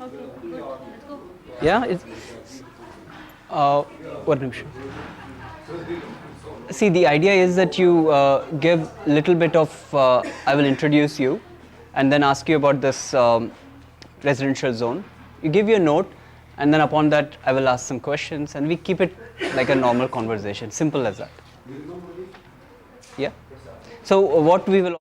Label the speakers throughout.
Speaker 1: Okay, good. Let's go.
Speaker 2: Yeah, it's one nimsham. See, the idea is that you give little bit of, I will introduce you and then ask you about this residential zone. You give your note and then upon that I will ask some questions and we keep it like a normal conversation, simple as that. Yeah. So what we will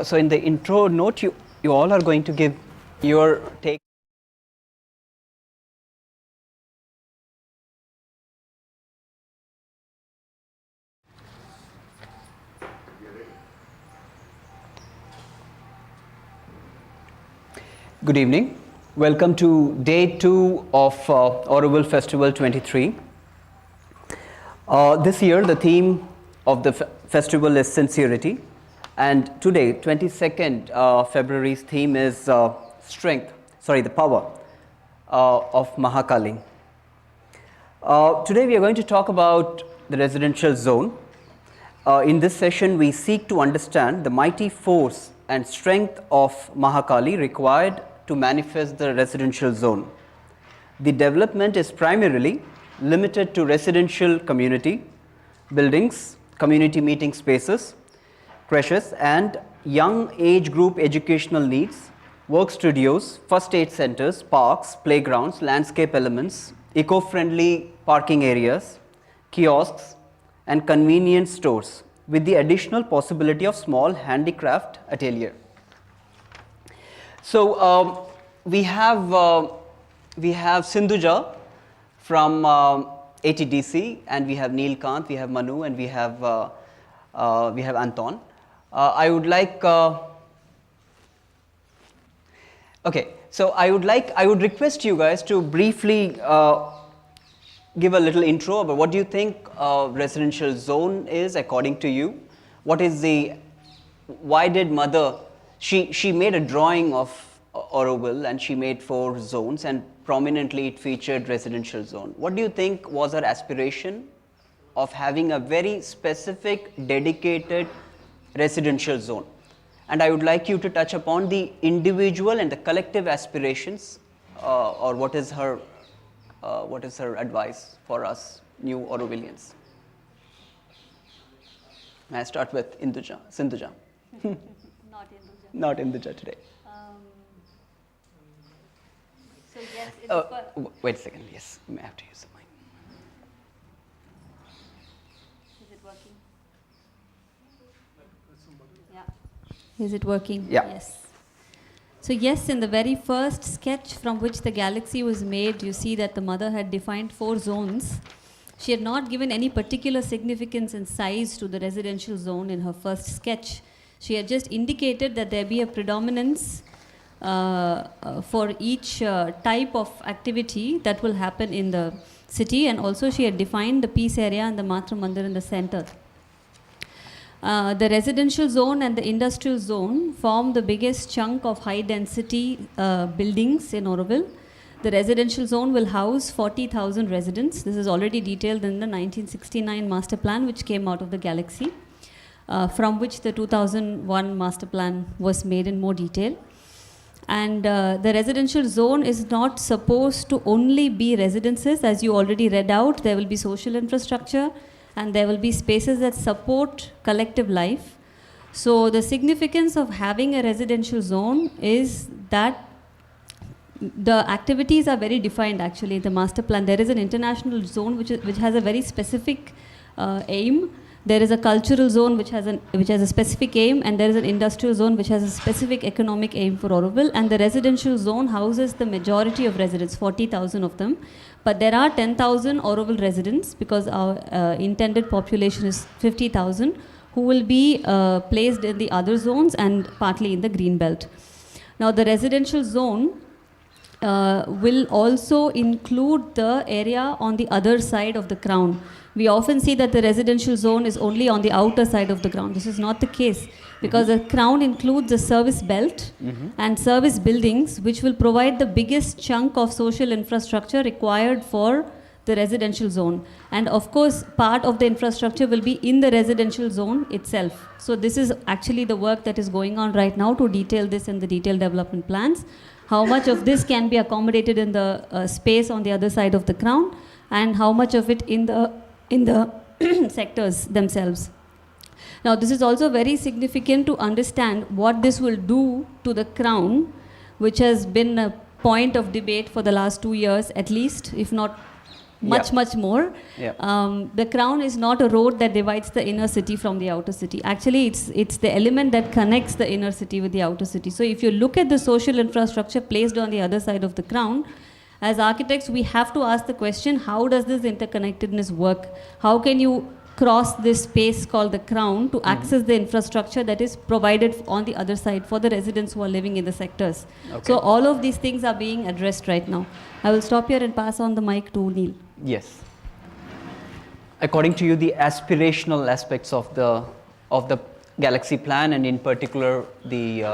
Speaker 2: so in the intro note you all are going to give your take. Good evening. Welcome to day 2 of Auroville Festival 23. This year the theme of the festival is sincerity, and today 22nd February's theme is the power of Mahakali. Today we are going to talk about the residential zone. In this session we seek to understand the mighty force and strength of Mahakali required to manifest the residential zone. The development is primarily limited to residential community buildings, community meeting spaces, crèches and young age group educational needs, work studios, first aid centers, parks, playgrounds, landscape elements, eco-friendly parking areas, kiosks and convenience stores, with the additional possibility of small handicraft atelier. So we have Sindhuja from ATDC, and we have Neelkant, we have Manu, and we have Anton. I would like. Okay, so I would request you guys to briefly give a little intro about what do you think residential zone is according to you. What is why did mother, she made a drawing of Auroville and she made 4 zones and prominently it featured residential zone. What do you think was her aspiration of having a very specific dedicated residential zone? And I would like you to touch upon the individual and the collective aspirations or what is her advice for us new Aurovillians? May I start with Sindhuja?
Speaker 1: Not Hinduja.
Speaker 2: Not Sindhuja today.
Speaker 1: So yes,
Speaker 2: wait a second. Yes, I have to use the mic.
Speaker 1: Is it working? Yeah. Is it working?
Speaker 2: Yeah.
Speaker 1: Yes. So yes, in the very first sketch from which the galaxy was made, you see that the mother had defined 4 zones. She had not given any particular significance and size to the residential zone in her first sketch. She had just indicated that there be a predominance for each type of activity that will happen in the city, and also she had defined the peace area and the Matra Mandir in the center. The residential zone and the industrial zone form the biggest chunk of high density buildings in Auroville. The residential zone will house 40,000 residents. This is already detailed in the 1969 master plan which came out of the galaxy, from which the 2001 master plan was made in more detail. And the residential zone is not supposed to only be residences, as you already read out. There will be social infrastructure and there will be spaces that support collective life. So the significance of having a residential zone is that the activities are very defined actually in the master plan. There is an international zone which has a very specific aim. There is a cultural zone which has a specific aim, and there is an industrial zone which has a specific economic aim for Auroville. And the residential zone houses the majority of residents, 40,000 of them. But there are 10,000 Auroville residents because our intended population is 50,000 who will be placed in the other zones and partly in the green belt. Now the residential zone will also include the area on the other side of the crown. We often see that the residential zone is only on the outer side of the crown. This is not the case because the crown includes a service belt and service buildings which will provide the biggest chunk of social infrastructure required for the residential zone. And of course, part of the infrastructure will be in the residential zone itself. So this is actually the work that is going on right now to detail this in the detailed development plans. How much of this can be accommodated in the space on the other side of the crown, and how much of it in the sectors themselves. Now this is also very significant to understand what this will do to the crown, which has been a point of debate for the last 2 years at least, if not much more. The crown is not a road that divides the inner city from the outer city. Actually, it's the element that connects the inner city with the outer city. So if you look at the social infrastructure placed on the other side of the crown, as architects, we have to ask the question, how does this interconnectedness work? How can you cross this space called the crown to access the infrastructure that is provided on the other side for the residents who are living in the sectors? Okay. So all of these things are being addressed right now. I will stop here and pass on the mic to Neil.
Speaker 2: Yes. According to you, the aspirational aspects of the Galaxy plan, and in particular the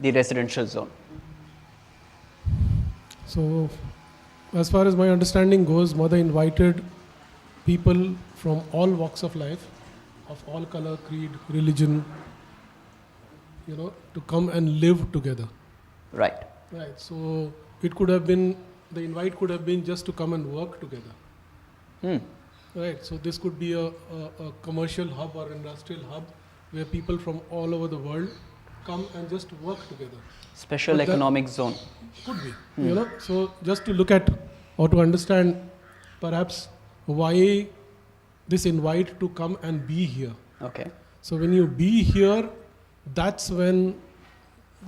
Speaker 2: residential zone.
Speaker 3: So, as far as my understanding goes, Mother invited people from all walks of life, of all color, creed, religion, to come and live together.
Speaker 2: Right.
Speaker 3: Right. So it could have been, the invite could have been just to come and work together. Right. So this could be a commercial hub or industrial hub where people from all over the world come and just work together.
Speaker 2: Special economic zone.
Speaker 3: Could be, So just to look at or to understand perhaps why this invite to come and be here.
Speaker 2: Okay. So
Speaker 3: when you be here, that's when,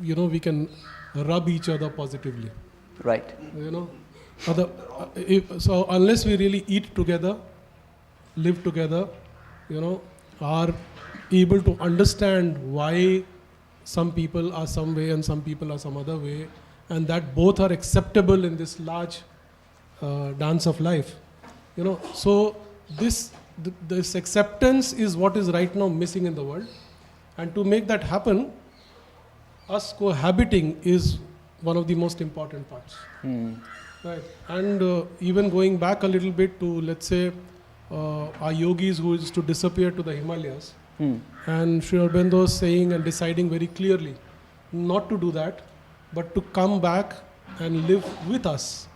Speaker 3: we can rub each other positively.
Speaker 2: Right.
Speaker 3: So unless we really eat together, live together, are able to understand why some people are some way and some people are some other way, and that both are acceptable in this large dance of life. So this acceptance is what is right now missing in the world, and to make that happen, us cohabiting is one of the most important parts. Right. And even going back a little bit to, let's say, our yogis who used to disappear to the Himalayas, and Sri Aurobindo saying and deciding very clearly not to do that, but to come back and live with us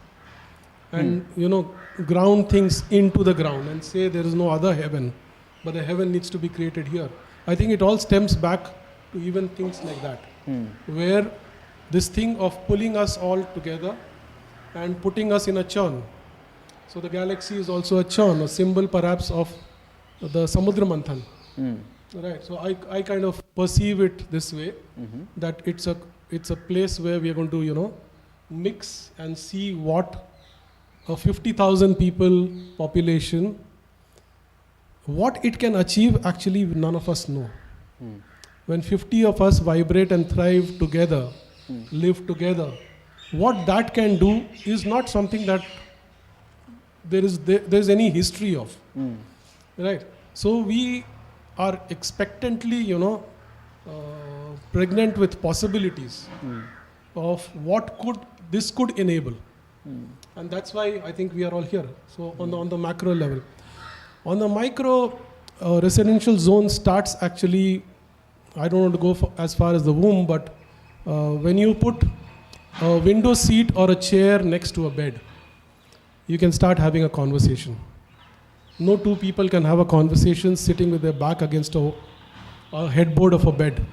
Speaker 3: and ground things into the ground and say there is no other heaven, but the heaven needs to be created here. I think it all stems back to even things like that, where this thing of pulling us all together and putting us in a churn. So the galaxy is also a churn, a symbol perhaps of the Samudra Manthan. Right. So I kind of perceive it this way, that it's a place where we are going to mix and see what a 50,000 people population, what it can achieve. Actually none of us know. When 50 of us vibrate and thrive together, live together, what that can do is not something that there's any history of. Right. So we are expectantly, pregnant with possibilities of what this could enable. And that's why I think we are all here. So on the macro level. On the micro, residential zone starts actually, I don't want to go as far as the womb, but When you put a window seat or a chair next to a bed, you can start having a conversation. No two people can have a conversation sitting with their back against a headboard of a bed.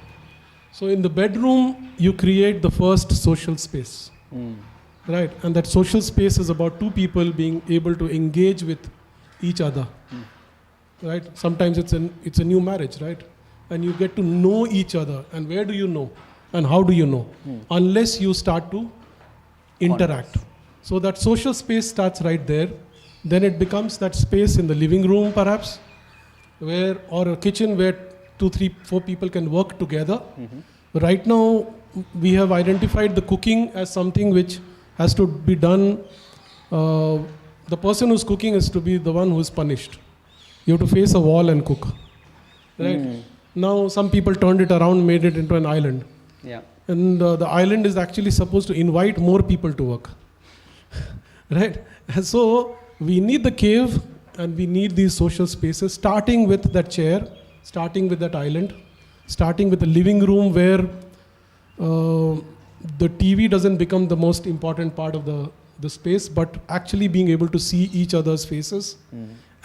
Speaker 3: So in the bedroom, you create the first social space. Right, and that social space is about two people being able to engage with each other. Right, sometimes it's a new marriage, right? And you get to know each other. And where do you know? And how do you know? Unless you start to interact. So that social space starts right there. Then it becomes that space in the living room perhaps, or a kitchen where 2, 3, 4 people can work together. Right now, we have identified the cooking as something which has to be done. The person who's cooking is to be the one who is punished. You have to face a wall and cook. Right? Now, some people turned it around, made it into an island.
Speaker 2: Yeah.
Speaker 3: And the island is actually supposed to invite more people to work. Right? And so, we need the cave and we need these social spaces, starting with that chair, starting with that island, starting with the living room where the TV doesn't become the most important part of the space, but actually being able to see each other's faces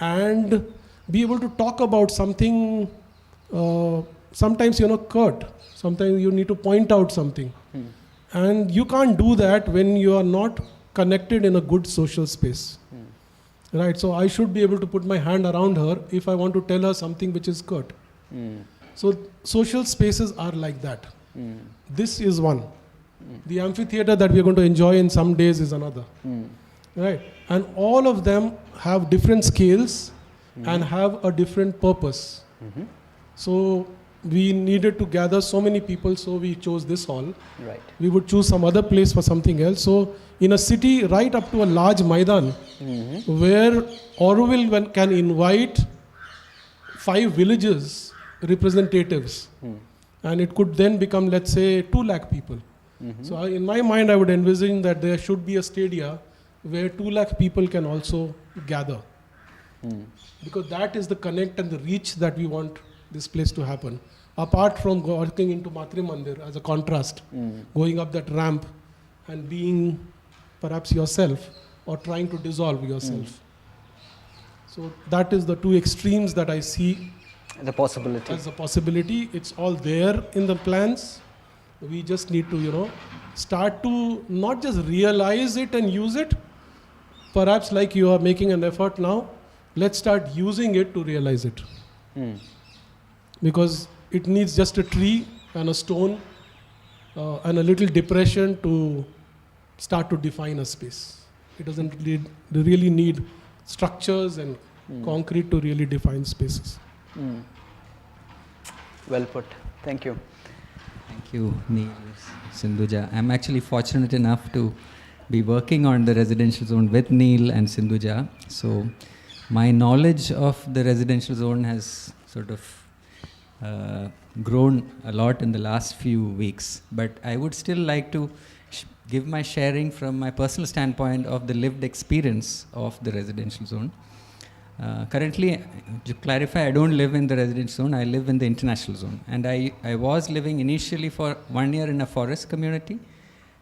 Speaker 3: and be able to talk about something, sometimes, curt, sometimes you need to point out something. And you can't do that when you are not connected in a good social space. Right, so I should be able to put my hand around her if I want to tell her something which is curt. So social spaces are like that. This is one. The amphitheater that we are going to enjoy in some days is another. Right, and all of them have different scales and have a different purpose. So we needed to gather so many people, so we chose this hall.
Speaker 2: Right.
Speaker 3: We would choose some other place for something else. So in a city right up to a large Maidan, where Orville can invite 5 villages representatives, and it could then become, let's say, 2 lakh people. So in my mind, I would envision that there should be a stadia where 2 lakh people can also gather. Because that is the connect and the reach that we want this place to happen. Apart from walking into Matre Mandir as a contrast, going up that ramp and being perhaps yourself or trying to dissolve yourself. So that is the 2 extremes that I see
Speaker 2: The possibility.
Speaker 3: as a possibility. It's all there in the plans. We just need to, start to not just realize it and use it. Perhaps like you are making an effort now, let's start using it to realize it. Because it needs just a tree and a stone and a little depression to start to define a space. It doesn't really need structures and concrete to really define spaces.
Speaker 2: Well put. Thank you.
Speaker 4: Thank you, Neil, Sindhuja. I'm actually fortunate enough to be working on the residential zone with Neil and Sindhuja. So my knowledge of the residential zone has sort of grown a lot in the last few weeks. But I would still like to give my sharing from my personal standpoint of the lived experience of the residential zone. Currently, to clarify, I don't live in the residential zone, I live in the international zone. And I was living initially for 1 year in a forest community,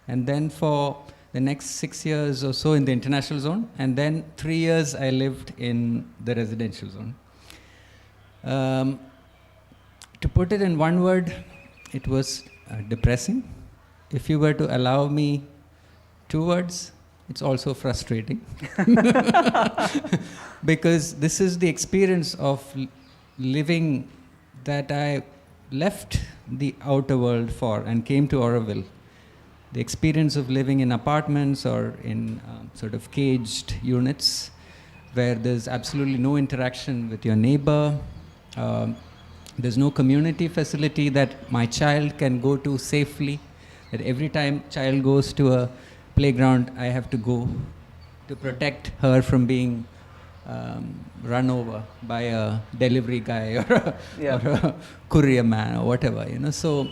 Speaker 4: and then for the next 6 years or so in the international zone, and then 3 years I lived in the residential zone. To put it in one word, it was depressing. If you were to allow me 2 words, it's also frustrating. Because this is the experience of living that I left the outer world for and came to Auroville. The experience of living in apartments or in sort of caged units where there's absolutely no interaction with your neighbor. There's no community facility that my child can go to safely. That every time child goes to a playground, I have to go to protect her from being run over by a delivery guy or a courier man or whatever, So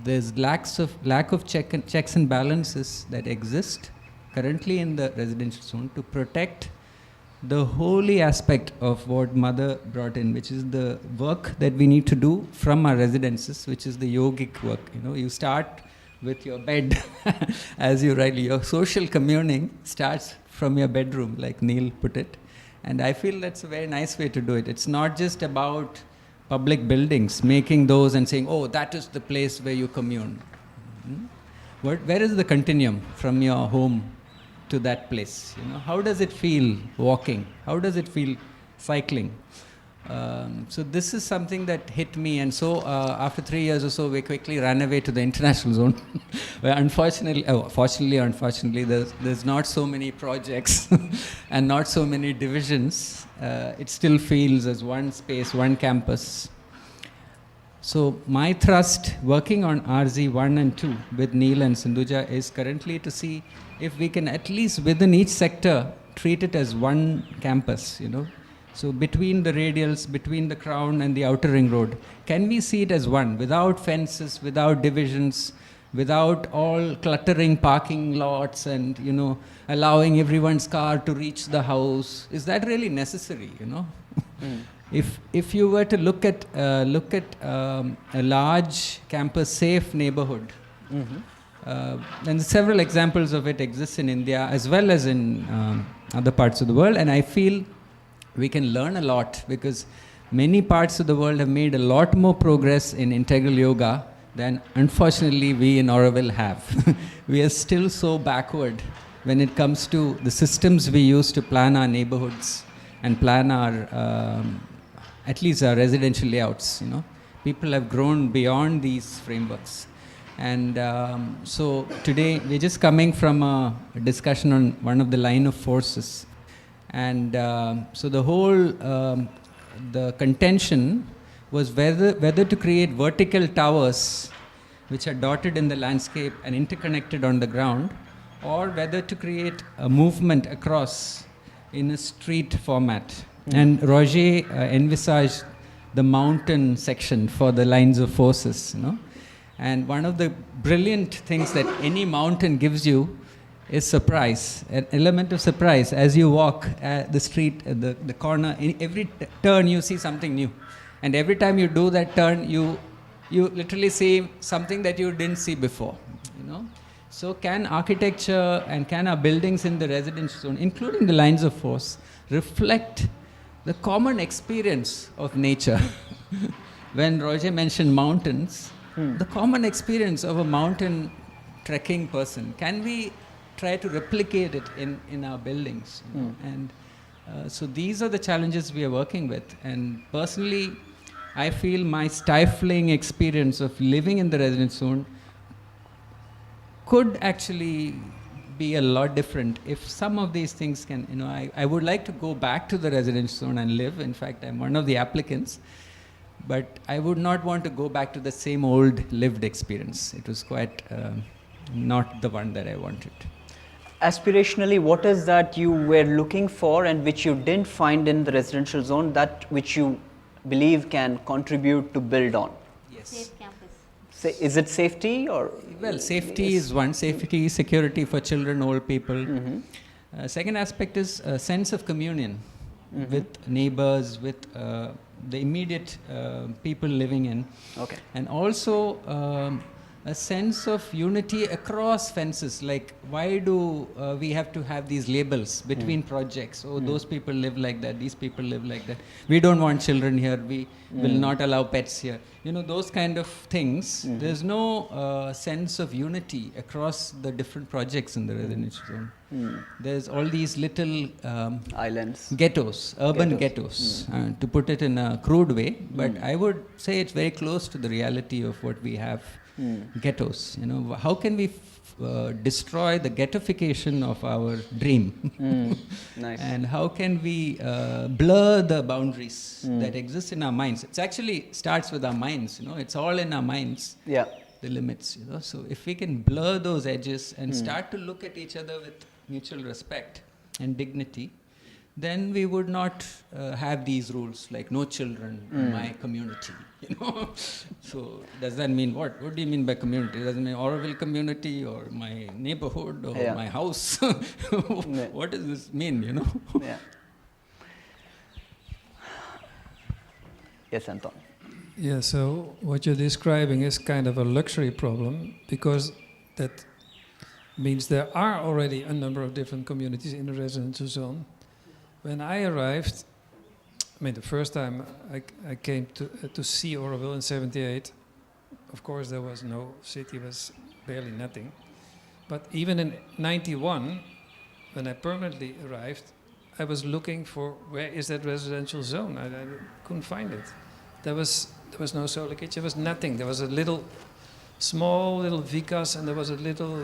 Speaker 4: there's lack of checks and balances that exist currently in the residential zone to protect the holy aspect of what Mother brought in, which is the work that we need to do from our residences, which is the yogic work. You know, you start with your bed, as you rightly, your social communing starts from your bedroom, like Neil put it. And I feel that's a very nice way to do it. It's not just about public buildings, making those and saying, oh, that is the place where you commune. Where is the continuum from your home to that place? You know, how does it feel walking? How does it feel cycling? So this is something that hit me, and so after 3 years or so, we quickly ran away to the international zone, where unfortunately, there's not so many projects and not so many divisions. It still feels as one space, one campus. So my thrust working on RZ 1 and 2 with Neil and Sindhuja is currently to see if we can at least within each sector treat it as one campus, you know. So between the radials, between the crown and the outer ring road, can we see it as one, without fences, without divisions, without all cluttering parking lots and, you know, allowing everyone's car to reach the house? Is that really necessary, you know? If you were to look at a large campus safe neighborhood, and several examples of it exist in India as well as in other parts of the world, and I feel we can learn a lot because many parts of the world have made a lot more progress in integral yoga than unfortunately we in Auroville have. We are still so backward when it comes to the systems we use to plan our neighborhoods and plan our at least our residential layouts. You know, people have grown beyond these frameworks. And so today we're just coming from a discussion on one of the line of forces. And so the whole, the contention was whether to create vertical towers which are dotted in the landscape and interconnected on the ground, or whether to create a movement across in a street format. And Roger envisaged the mountain section for the lines of forces, you know. And one of the brilliant things that any mountain gives you is surprise, an element of surprise. As you walk the street, the corner, in every turn you see something new. And every time you do that turn, you literally see something that you didn't see before, you know. So can architecture and can our buildings in the residential zone, including the lines of force, reflect the common experience of nature? When Roger mentioned mountains, the common experience of a mountain trekking person, can we try to replicate it in our buildings? You know? And so these are the challenges we are working with. And personally, I feel my stifling experience of living in the residence zone could actually be a lot different if some of these things can, you know, I would like to go back to the residence zone and live. In fact, I'm one of the applicants, but I would not want to go back to the same old lived experience. It was quite not the one that I wanted.
Speaker 2: Aspirationally, what is that you were looking for and which you didn't find in the residential zone, that which you believe can contribute to build on?
Speaker 4: Yes.
Speaker 1: Safe campus.
Speaker 2: Is it safety or?
Speaker 4: Well, safety is one. Safety, security for children, old people. Second aspect is a sense of communion with neighbors, with the immediate people living in.
Speaker 2: Okay.
Speaker 4: And also a sense of unity across fences. Like, why do we have to have these labels between projects? Oh, those people live like that, these people live like that. We don't want children here, we will not allow pets here. You know, those kind of things. There's no sense of unity across the different projects in the residential zone. There's all these little
Speaker 2: Islands.
Speaker 4: ghettos, urban ghettos, to put it in a crude way, but I would say it's very close to the reality of what we have. Ghettos, you know, how can we destroy the ghettoification of our dream?
Speaker 2: Nice.
Speaker 4: And how can we blur the boundaries that exist in our minds? It actually starts with our minds, you know, it's all in our minds.
Speaker 2: Yeah.
Speaker 4: The limits, you know. So if we can blur those edges and start to look at each other with mutual respect and dignity, then we would not have these rules like no children in my community, you know. So does that mean what? What do you mean by community? Does it mean Auroville community or my neighborhood or my house? What does this mean, you know?
Speaker 2: Yeah. Yes, Anton.
Speaker 5: Yeah, so what you're describing is kind of a luxury problem, because that means there are already a number of different communities in the residential zone. When I arrived, I mean, the first time I came to see Oroville in '78, of course there was no city, was barely nothing. But even in '91, when I permanently arrived, I was looking for where is that residential zone. I couldn't find it. There was no solar kitchen. There was nothing. There was a small little Vikas, and there was a little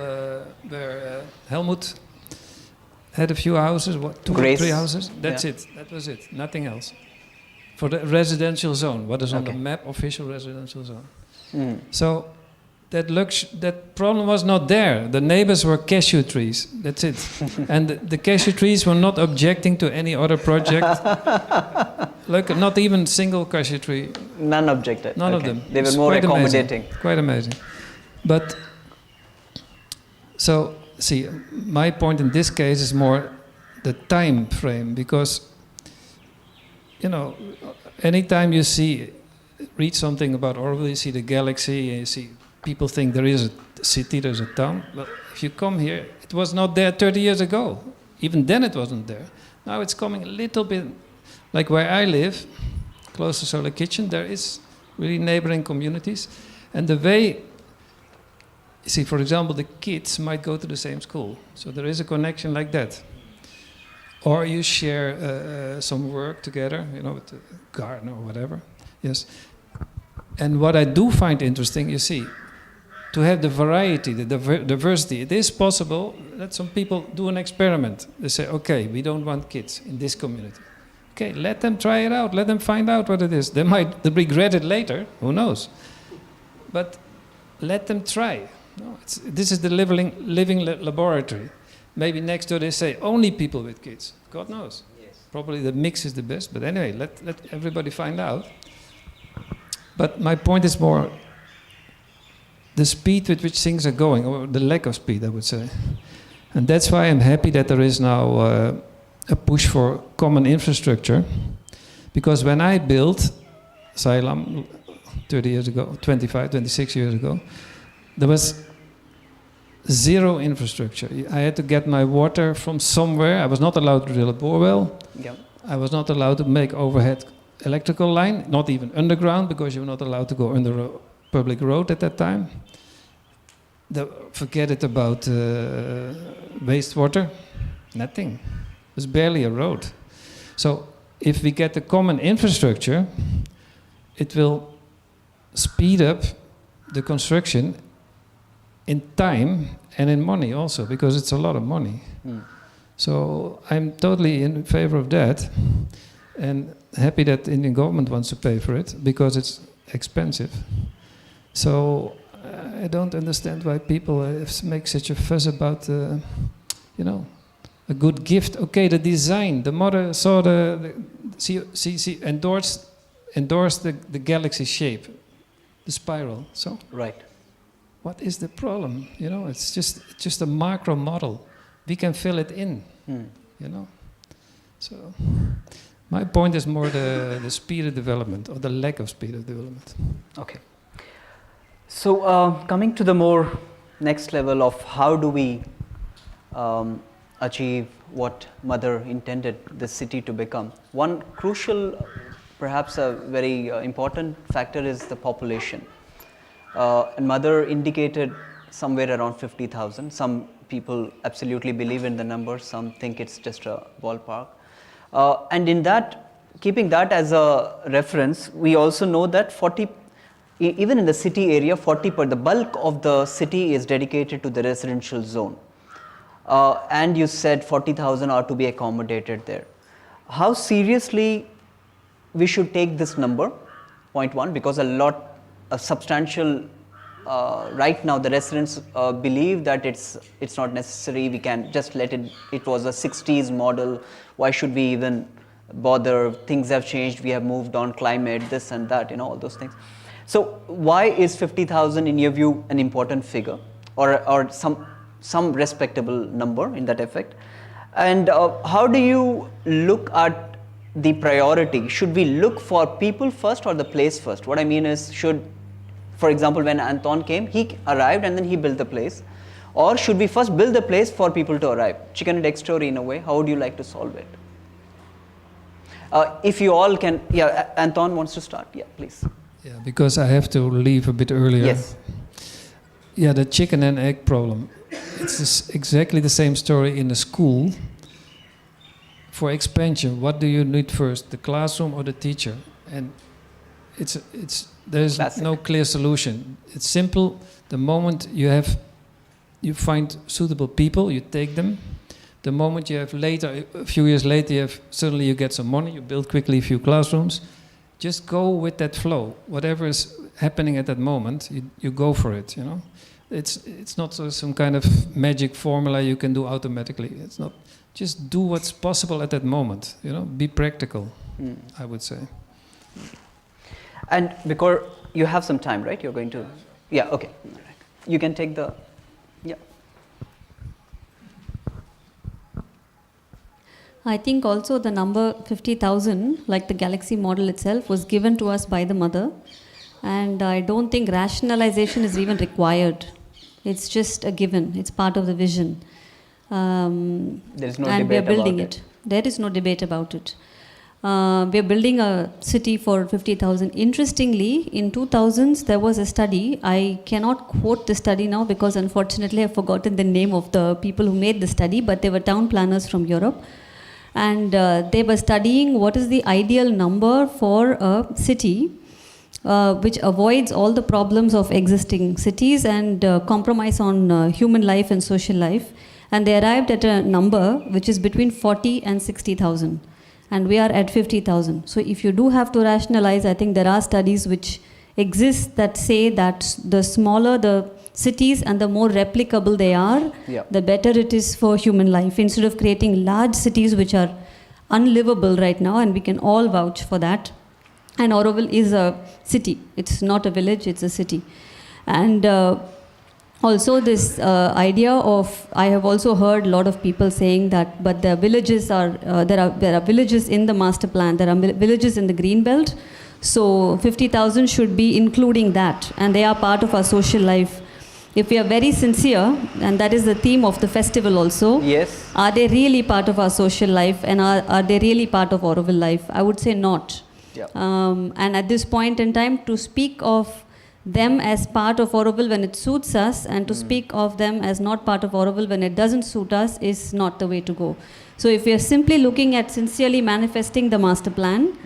Speaker 5: where Helmut had a few houses, two or three houses. That's it. That was it. Nothing else. For the residential zone, what is on the map, official residential zone. Mm. So that problem was not there. The neighbors were cashew trees. That's it. And the cashew trees were not objecting to any other project. Like not even single cashew tree.
Speaker 2: None objected.
Speaker 5: None of them.
Speaker 2: They were more accommodating.
Speaker 5: Quite amazing. But so see, my point in this case is more the time frame, because anytime you read something about Oroville, you see the galaxy, and you see people think there is a city, there's a town. But if you come here, it was not there 30 years ago. Even then it wasn't there. Now it's coming a little bit, like where I live, close to Solar Kitchen, there is really neighboring communities. And the way, you see, for example, the kids might go to the same school. So there is a connection like that. Or you share some work together, with the garden or whatever. Yes. And what I do find interesting, you see, to have the variety, the diversity. It is possible that some people do an experiment. They say, okay, we don't want kids in this community. Okay, let them try it out. Let them find out what it is. They might regret it later. Who knows? But let them try. No, this is the living laboratory. Maybe next door they say only people with kids. God knows. Yes. Probably the mix is the best. But anyway, let everybody find out. But my point is more the speed with which things are going, or the lack of speed, I would say. And that's why I'm happy that there is now a push for common infrastructure. Because when I built Sailam 30 years ago, 26 years ago, there was zero infrastructure. I had to get my water from somewhere. I was not allowed to drill a borewell. Yep. I was not allowed to make overhead electrical line, not even underground, because you were not allowed to go under a public road at that time. Forget it about wastewater. Nothing. It was barely a road. So if we get the common infrastructure, it will speed up the construction in time and in money also, because it's a lot of money. Mm. So I'm totally in favor of that, and happy that the Indian government wants to pay for it, because it's expensive. So I don't understand why people make such a fuss about, a good gift. Okay, the design. The mother saw endorsed the galaxy shape, the spiral. So
Speaker 2: right.
Speaker 5: What is the problem? It's just a macro model. We can fill it in. So my point is more the speed of development, or the lack of speed of development.
Speaker 2: Okay. So coming to the more next level of how do we achieve what Mother intended this city to become. One crucial, perhaps a very important factor is the population. And Mother indicated somewhere around 50,000. Some people absolutely believe in the number, some think it's just a ballpark. And in that, keeping that as a reference, we also know that even in the city area, the bulk of the city is dedicated to the residential zone. And you said 40,000 are to be accommodated there. How seriously we should take this number, point one, because a substantial, right now the residents believe that it's not necessary, we can just let it was a 60s model, why should we even bother, things have changed, we have moved on, climate, this and that, all those things. So why is 50,000 in your view an important figure, or some respectable number in that effect? And how do you look at the priority? Should we look for people first or the place first? What I mean is, for example, when Anton came, he arrived and then he built the place. Or should we first build the place for people to arrive? Chicken and egg story in a way. How would you like to solve it? If you all can, yeah, Anton wants to start. Yeah, please.
Speaker 5: Yeah, because I have to leave a bit earlier.
Speaker 2: Yes.
Speaker 5: Yeah, the chicken and egg problem. It's exactly the same story in the school. For expansion, what do you need first, the classroom or the teacher? And there's
Speaker 2: Classic.
Speaker 5: no clear solution. It's simple. The moment you find suitable people, you take them. The moment you have later, a few years later, suddenly you get some money, you build quickly a few classrooms. Just go with that flow. Whatever is happening at that moment, you go for it. You know, it's not some kind of magic formula you can do automatically. It's not. Just do what's possible at that moment. You know, be practical. I would say.
Speaker 2: And because you have some time, right? You're going to, yeah, okay. All right. You can take the, yeah.
Speaker 1: I think also the number 50,000, like the Galaxy model itself, was given to us by the mother. And I don't think rationalization is even required. It's just a given. It's part of the vision.
Speaker 2: There is no
Speaker 1: and we are
Speaker 2: debate
Speaker 1: building
Speaker 2: about
Speaker 1: it. There is no debate about it. We are building a city for 50,000. Interestingly, in 2000s, there was a study. I cannot quote the study now because unfortunately I've forgotten the name of the people who made the study, but they were town planners from Europe. And they were studying what is the ideal number for a city which avoids all the problems of existing cities and compromise on human life and social life. And they arrived at a number which is between 40 and 60,000. And we are at 50,000. So if you do have to rationalize, I think there are studies which exist that say that the smaller the cities and the more replicable they are, the better it is for human life. Instead of creating large cities which are unlivable right now, and we can all vouch for that. And Auroville is a city. It's not a village, it's a city. And also this idea of, I have also heard a lot of people saying that, but the villages are, there are villages in the master plan, there are villages in the green belt. So 50,000 should be including that, and they are part of our social life. If we are very sincere, and that is the theme of the festival also,
Speaker 2: yes,
Speaker 1: are they really part of our social life, and are they really part of Auroville life? I would say not.
Speaker 2: Yeah.
Speaker 1: And at this point in time, to speak of them as part of Auroville when it suits us, and to speak of them as not part of Auroville when it doesn't suit us, is not the way to go. So if we are simply looking at sincerely manifesting the master plan,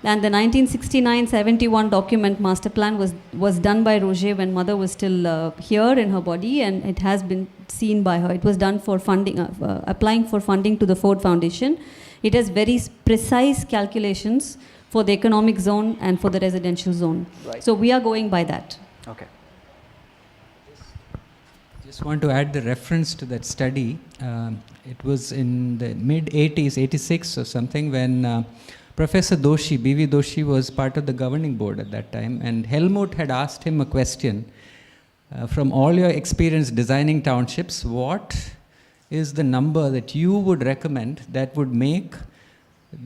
Speaker 1: and the 1969-71 document master plan was done by Roger when mother was still here in her body, and it has been seen by her. It was done for funding, applying for funding to the Ford Foundation. It has very precise calculations for the economic zone and for the residential zone.
Speaker 2: Right.
Speaker 1: So we are going by that.
Speaker 2: Okay.
Speaker 4: Just want to add the reference to that study. It was in the mid-80s, 86 or something, when Professor Doshi, B.V. Doshi, was part of the governing board at that time, and Helmut had asked him a question. From all your experience designing townships, what is the number that you would recommend that would make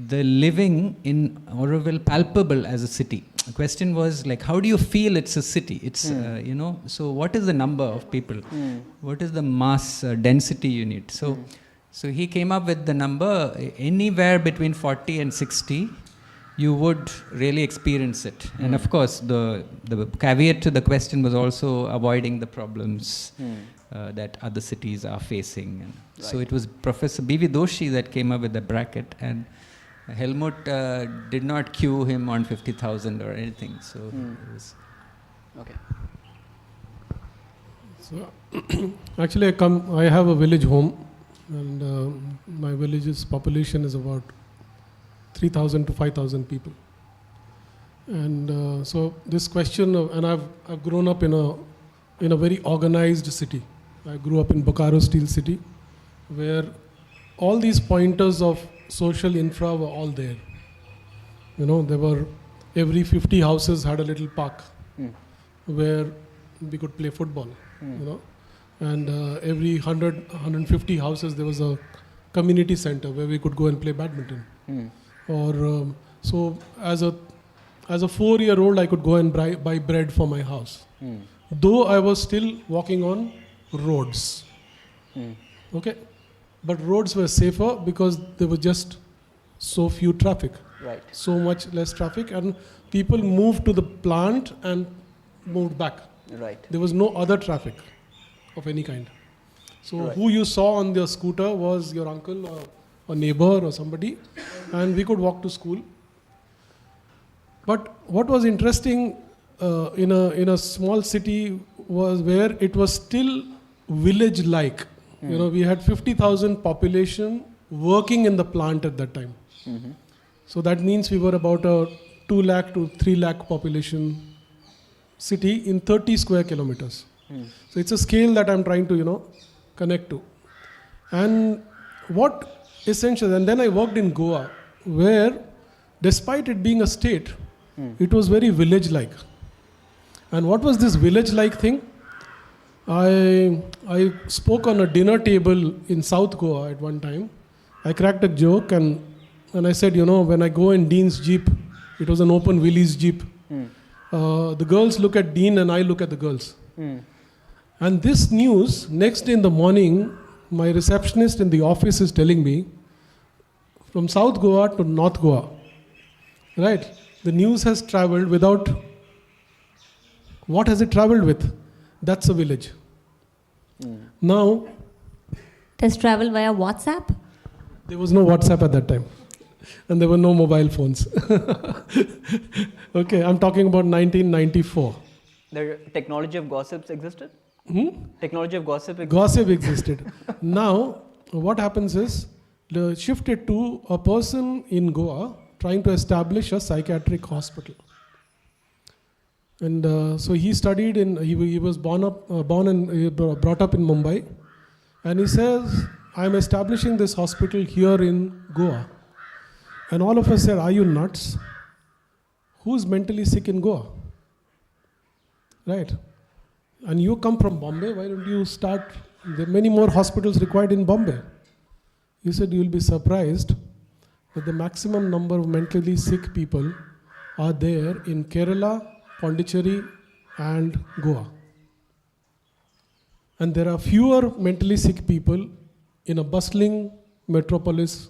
Speaker 4: the living in Auroville palpable as a city? The question was like, how do you feel it's a city? It's, you know, so what is the number of people? What is the mass density you need? So he came up with the number, anywhere between 40 and 60, you would really experience it. And of course, the caveat to the question was also avoiding the problems that other cities are facing. And so it was Professor B.V. Doshi that came up with the bracket, and Helmut did not cue him on 50,000 or anything. So it was...
Speaker 2: Okay.
Speaker 3: So actually I have a village home, and my village's population is about 3,000 to 5,000 people. And so this question of, and I've grown up in a very organized city. I grew up in Bokaro Steel City, where all these pointers of social infra were all there. You know, there were, every 50 houses had a little park where we could play football, you know. And every 100, 150 houses, there was a community center where we could go and play badminton. Or so as a 4-year-old, I could go and buy bread for my house. Though I was still walking on roads. Okay, but roads were safer because there was just so few traffic.
Speaker 2: Right.
Speaker 3: So much less traffic, and people moved to the plant and moved back.
Speaker 2: Right.
Speaker 3: There was no other traffic of any kind. So
Speaker 2: Right.
Speaker 3: who you saw on the scooter was your uncle or a neighbor or somebody, and we could walk to school. But what was interesting in a small city was where it was still village-like. You know, we had 50,000 population working in the plant at that time. So that means we were about a 2 lakh to 3 lakh population city in 30 square kilometers. So it's a scale that I'm trying to, connect to. And what essential, and then I worked in Goa, where despite it being a state, it was very village-like. And what was this village-like thing? I spoke on a dinner table in South Goa at one time. I cracked a joke and I said, when I go in Dean's Jeep, it was an open Willys Jeep. The girls look at Dean and I look at the girls. And this news, next day in the morning, my receptionist in the office is telling me, from South Goa to North Goa, right? The news has traveled without, what has it traveled with? That's a village. Now,
Speaker 1: Does travel via WhatsApp?
Speaker 3: there was no WhatsApp at that time. And there were no mobile phones. Okay, I'm talking about 1994.
Speaker 2: The technology of gossips existed? Technology of gossip existed?
Speaker 3: Gossip existed. Now, what happens is, shifted to a person in Goa trying to establish a psychiatric hospital. And so he studied he was born and brought up in Mumbai. And he says, I'm establishing this hospital here in Goa. And all of us said, are you nuts? Who's mentally sick in Goa? Right? And you come from Bombay, why don't you start? There are many more hospitals required in Bombay. He said, you'll be surprised that the maximum number of mentally sick people are there in Kerala, Pondicherry, and Goa. And there are fewer mentally sick people in a bustling metropolis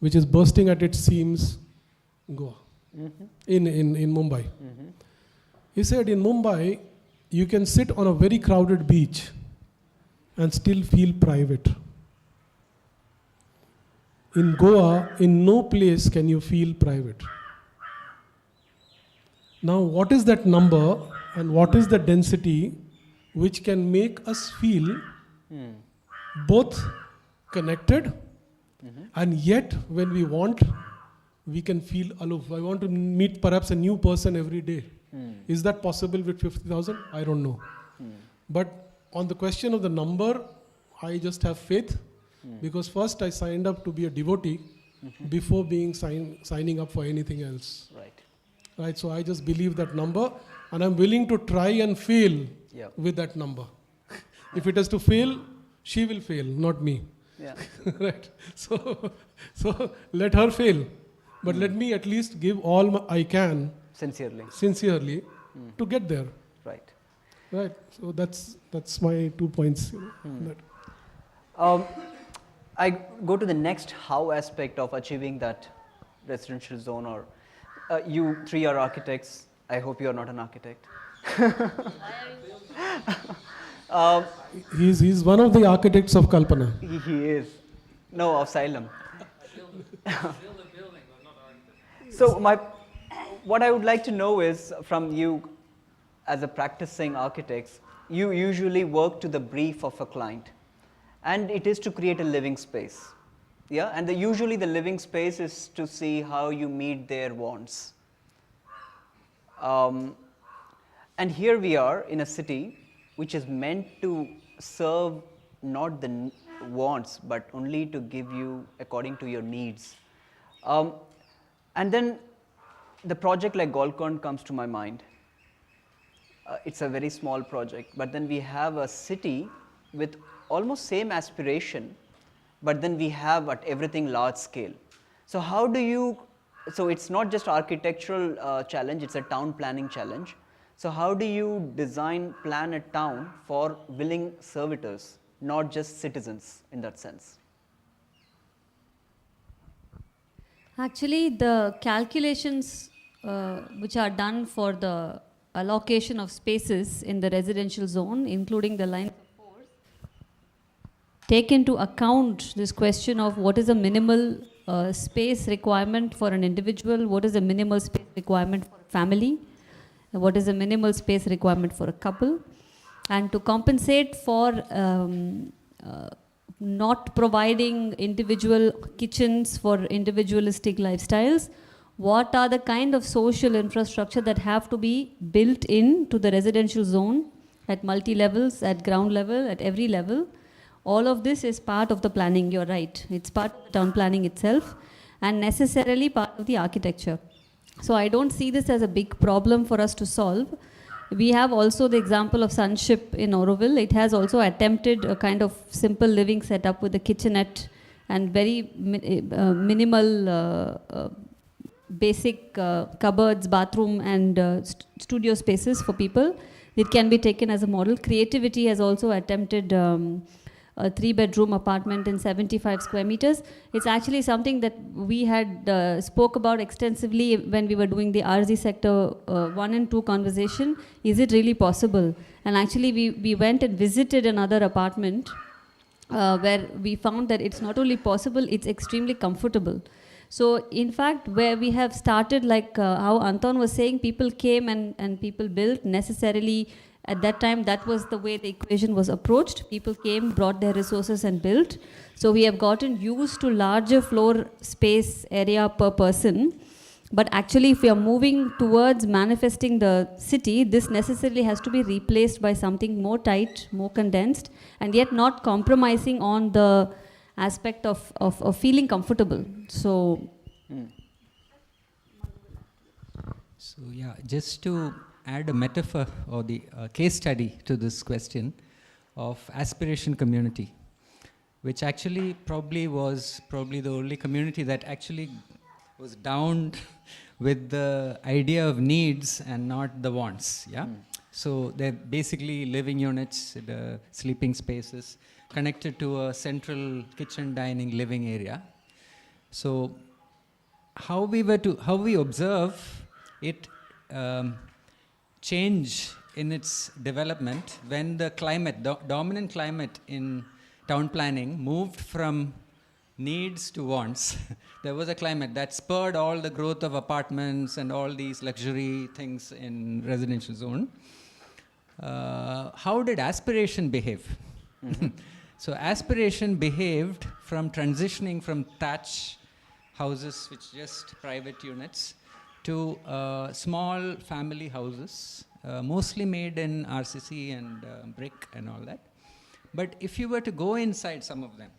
Speaker 3: which is bursting at its seams, Goa, in Mumbai. He said, in Mumbai, you can sit on a very crowded beach and still feel private. In Goa, in no place can you feel private. Now, what is that number and what is the density which can make us feel both connected and yet when we want, we can feel aloof. I want to meet perhaps a new person every day. Is that possible with 50,000? I don't know. But on the question of the number, I just have faith because first I signed up to be a devotee before being signing up for anything else. Right, so I just believe that number and I'm willing to try and fail with that number. If it has to fail, she will fail, not me. Right, so let her fail, but let me at least give all I can sincerely to get there. Right, so that's my 2 points.
Speaker 2: I go to the next how aspect of achieving that residential zone. Or you three are architects. I hope you are not an architect.
Speaker 3: He's one of the architects of Kalpana.
Speaker 2: He is. No, of Asylum. So what I would like to know is from you as a practicing architects, you usually work to the brief of a client and it is to create a living space. Yeah, and usually the living space is to see how you meet their wants. And here we are in a city which is meant to serve not the wants but only to give you according to your needs. And then the project like Golconda comes to my mind. It's a very small project, but then we have a city with almost same aspiration, but then we have at everything large scale. So how do you, so it's not just architectural challenge, it's a town planning challenge. So how do you plan a town for willing servitors, not just citizens in that sense?
Speaker 1: Actually, the calculations which are done for the allocation of spaces in the residential zone, including the lines of force, take into account this question of what is a minimal space requirement for an individual, what is a minimal space requirement for a family, what is a minimal space requirement for a couple, and to compensate for not providing individual kitchens for individualistic lifestyles, what are the kind of social infrastructure that have to be built in to the residential zone at multi-levels, at ground level, at every level. All of this is part of the planning, you're right. It's part of the town planning itself and necessarily part of the architecture. So I don't see this as a big problem for us to solve. We have also the example of Sunship in Auroville. It has also attempted a kind of simple living setup with a kitchenette and very minimal basic cupboards, bathroom and studio spaces for people. It can be taken as a model. Creativity has also attempted a 3-bedroom apartment in 75 square meters. It's actually something that we had spoke about extensively when we were doing the RZ sector 1 and 2 conversation. Is it really possible? And actually we went and visited another apartment where we found that it's not only possible, it's extremely comfortable. So in fact, where we have started, like how Anton was saying, people came and people built necessarily. At that time, that was the way the equation was approached. People came, brought their resources and built. So we have gotten used to larger floor space area per person. But actually, if we are moving towards manifesting the city, this necessarily has to be replaced by something more tight, more condensed, and yet not compromising on the aspect of feeling comfortable. So,
Speaker 4: So yeah, just to add a metaphor or the case study to this question of aspiration community, which actually was probably the only community that actually was down with the idea of needs and not the wants. Yeah. So they're basically living units, the sleeping spaces connected to a central kitchen, dining, living area. So how we observe it change in its development when the climate, dominant climate in town planning moved from needs to wants. There was a climate that spurred all the growth of apartments and all these luxury things in residential zone. How did aspiration behave? So aspiration behaved from transitioning from thatch houses, which just private units, to small family houses, mostly made in RCC and brick and all that. But if you were to go inside some of them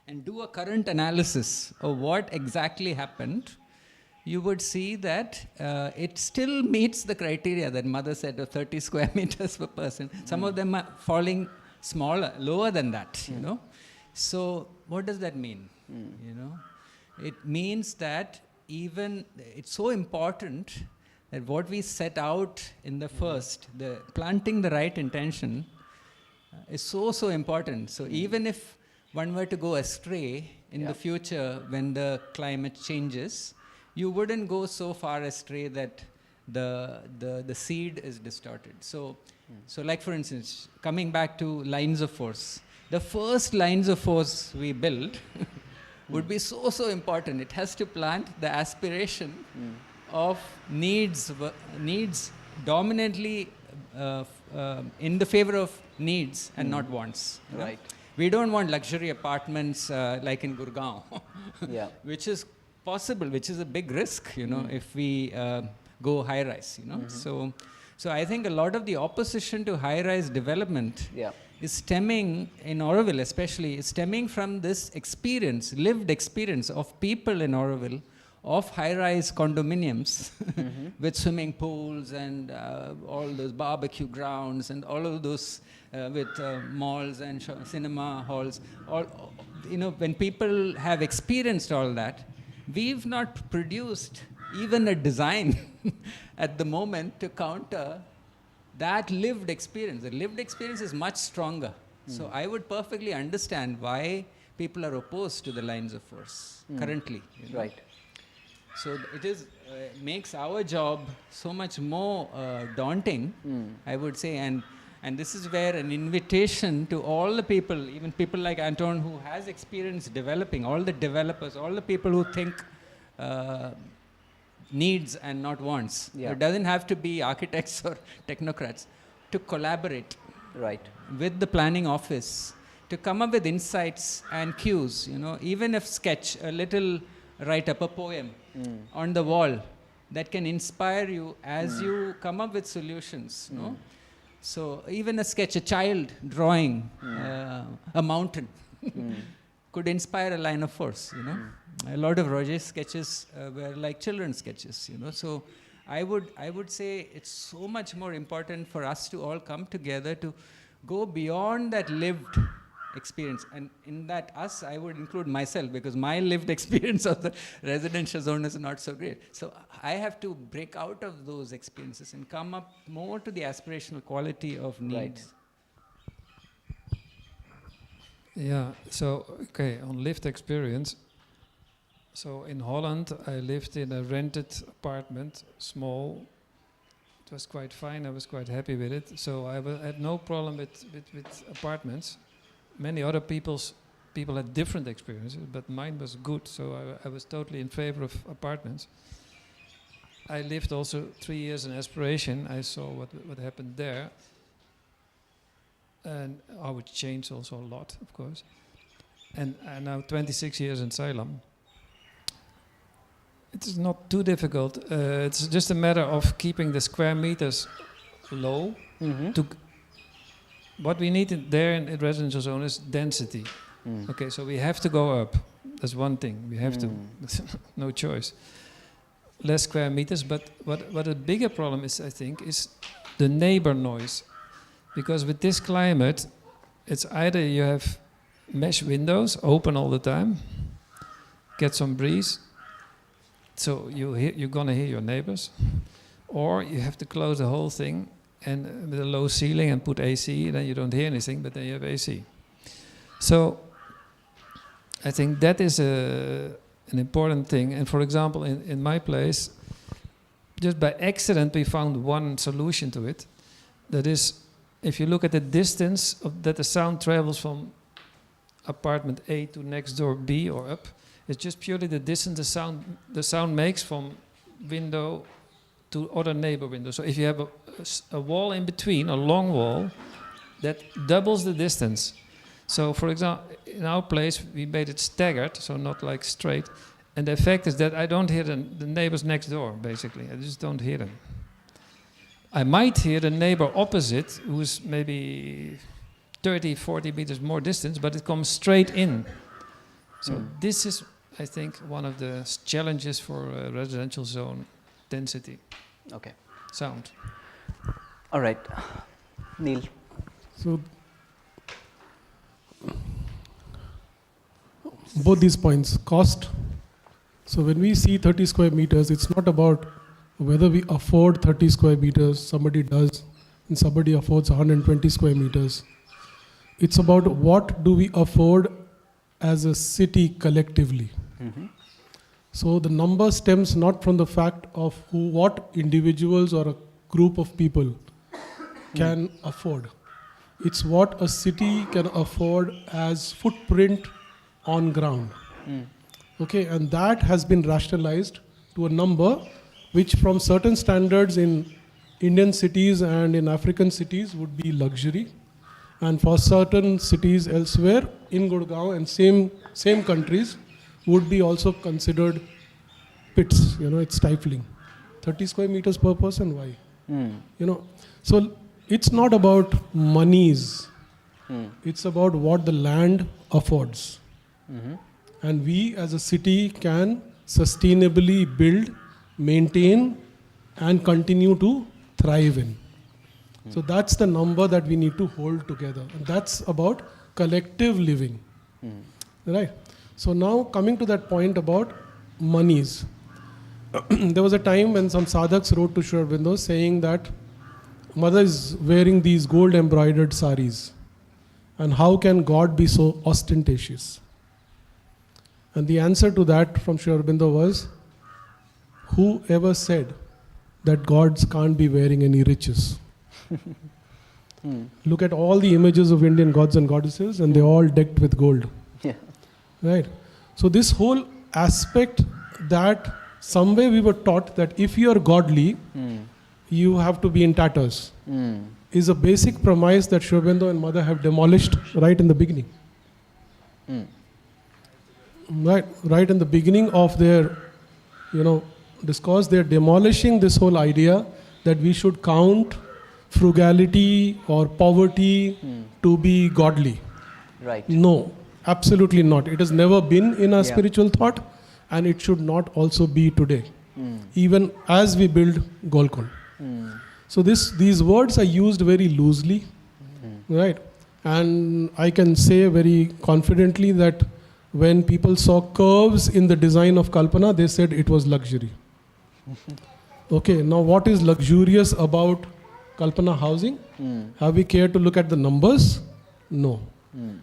Speaker 4: and do a current analysis of what exactly happened, you would see that it still meets the criteria that Mother said of 30 square meters per person. Some of them are falling smaller, lower than that, you know. So what does that mean? You know, it means that even it's so important that what we set out in the first, the planting the right intention, is so important. So even if one were to go astray in the future when the climate changes, you wouldn't go so far astray that the seed is distorted. So like for instance, coming back to lines of force, the first lines of force we build would be so important. It has to plant the aspiration of needs dominantly in the favor of needs and not wants.
Speaker 2: Right.
Speaker 4: We don't want luxury apartments like in Gurgaon, which is possible, which is a big risk, you know, if we go high-rise, you know. So I think a lot of the opposition to high-rise development is stemming, in Auroville especially, is stemming from this experience, lived experience of people in Auroville of high-rise condominiums with swimming pools and all those barbecue grounds and all of those with malls and cinema halls. All, you know, when people have experienced all that, we've not produced even a design at the moment to counter that lived experience. The lived experience is much stronger. So I would perfectly understand why people are opposed to the lines of force currently. You know?
Speaker 2: Right.
Speaker 4: So it is makes our job so much more daunting, I would say, and this is where an invitation to all the people, even people like Anton who has experience developing, all the developers, all the people who think needs and not wants.
Speaker 2: Yeah.
Speaker 4: It doesn't have to be architects or technocrats, to collaborate
Speaker 2: Right.
Speaker 4: with the planning office to come up with insights and cues, you know, even if sketch a little, write up a poem on the wall that can inspire you as you come up with solutions, no? So even a sketch, a child drawing a mountain could inspire a line of force, you know. A lot of Roger's sketches were like children's sketches, you know. So I would say it's so much more important for us to all come together to go beyond that lived experience. And in that us, I would include myself, because my lived experience of the residential zone is not so great. So I have to break out of those experiences and come up more to the aspirational quality of needs.
Speaker 5: Yeah, so, okay, on lived experience. So in Holland, I lived in a rented apartment, small. It was quite fine, I was quite happy with it. So I had no problem with apartments. Many other people had different experiences, but mine was good, so I was totally in favor of apartments. I lived also 3 years in Aspiration. I saw what happened there. And how it changed also a lot, of course. And now 26 years in Salem. It's not too difficult. It's just a matter of keeping the square meters low. What we need there in residential zone is density. Okay, so we have to go up. That's one thing. We have to. No choice. Less square meters, but what a bigger problem is, I think, is the neighbor noise. Because with this climate, it's either you have mesh windows open all the time, get some breeze, so you're gonna hear your neighbors, or you have to close the whole thing and with a low ceiling and put AC, then you don't hear anything, but then you have AC. So I think that is an important thing. And for example, in my place, just by accident we found one solution to it. That is, if you look at the distance that the sound travels from apartment A to next door B or up, it's just purely the distance the sound makes from window to other neighbor window. So if you have a wall in between, a long wall, that doubles the distance. So for example, in our place, we made it staggered, so not like straight. And the effect is that I don't hear the neighbors next door, basically. I just don't hear them. I might hear the neighbor opposite, who's maybe 30, 40 meters more distance, but it comes straight in. So this is, I think, one of the challenges for a residential zone: density.
Speaker 2: Okay.
Speaker 5: Sound.
Speaker 2: All right. Neil.
Speaker 3: So both these points, cost. So when we see 30 square meters, it's not about whether we afford 30 square meters, somebody does, and somebody affords 120 square meters. It's about what do we afford as a city collectively. So the number stems not from the fact of what individuals or a group of people can afford. It's what a city can afford as footprint on ground. Okay, and that has been rationalized to a number which from certain standards in Indian cities and in African cities would be luxury, and for certain cities elsewhere in Gurgaon and same countries would be also considered pits. You know, it's stifling. 30 square meters per person, why? You know, so it's not about monies. It's about what the land affords. And we as a city can sustainably build, maintain, and continue to thrive in. So that's the number that we need to hold together. And that's about collective living. Right? So now coming to that point about monies. There was a time when some sadhaks wrote to Sri Aurobindo saying that mother is wearing these gold embroidered saris, and how can God be so ostentatious? And the answer to that from Sri Aurobindo was, whoever said that gods can't be wearing any riches? Look at all the images of Indian gods and goddesses, and they're all decked with gold.
Speaker 2: Yeah.
Speaker 3: Right? So this whole aspect that somewhere we were taught that if you are godly, you have to be in tatters, is a basic premise that Sri Aurobindo and Mother have demolished right in the beginning. Right in the beginning of their, discourse, they're demolishing this whole idea that we should count frugality or poverty to be godly.
Speaker 2: Right.
Speaker 3: No, absolutely not. It has never been in our
Speaker 2: Yeah.
Speaker 3: spiritual thought, and it should not also be today, even as we build Golconda. So these words are used very loosely, right? And I can say very confidently that when people saw curves in the design of Kalpana, they said it was luxury. Okay, now what is luxurious about Kalpana housing? Have we cared to look at the numbers? No.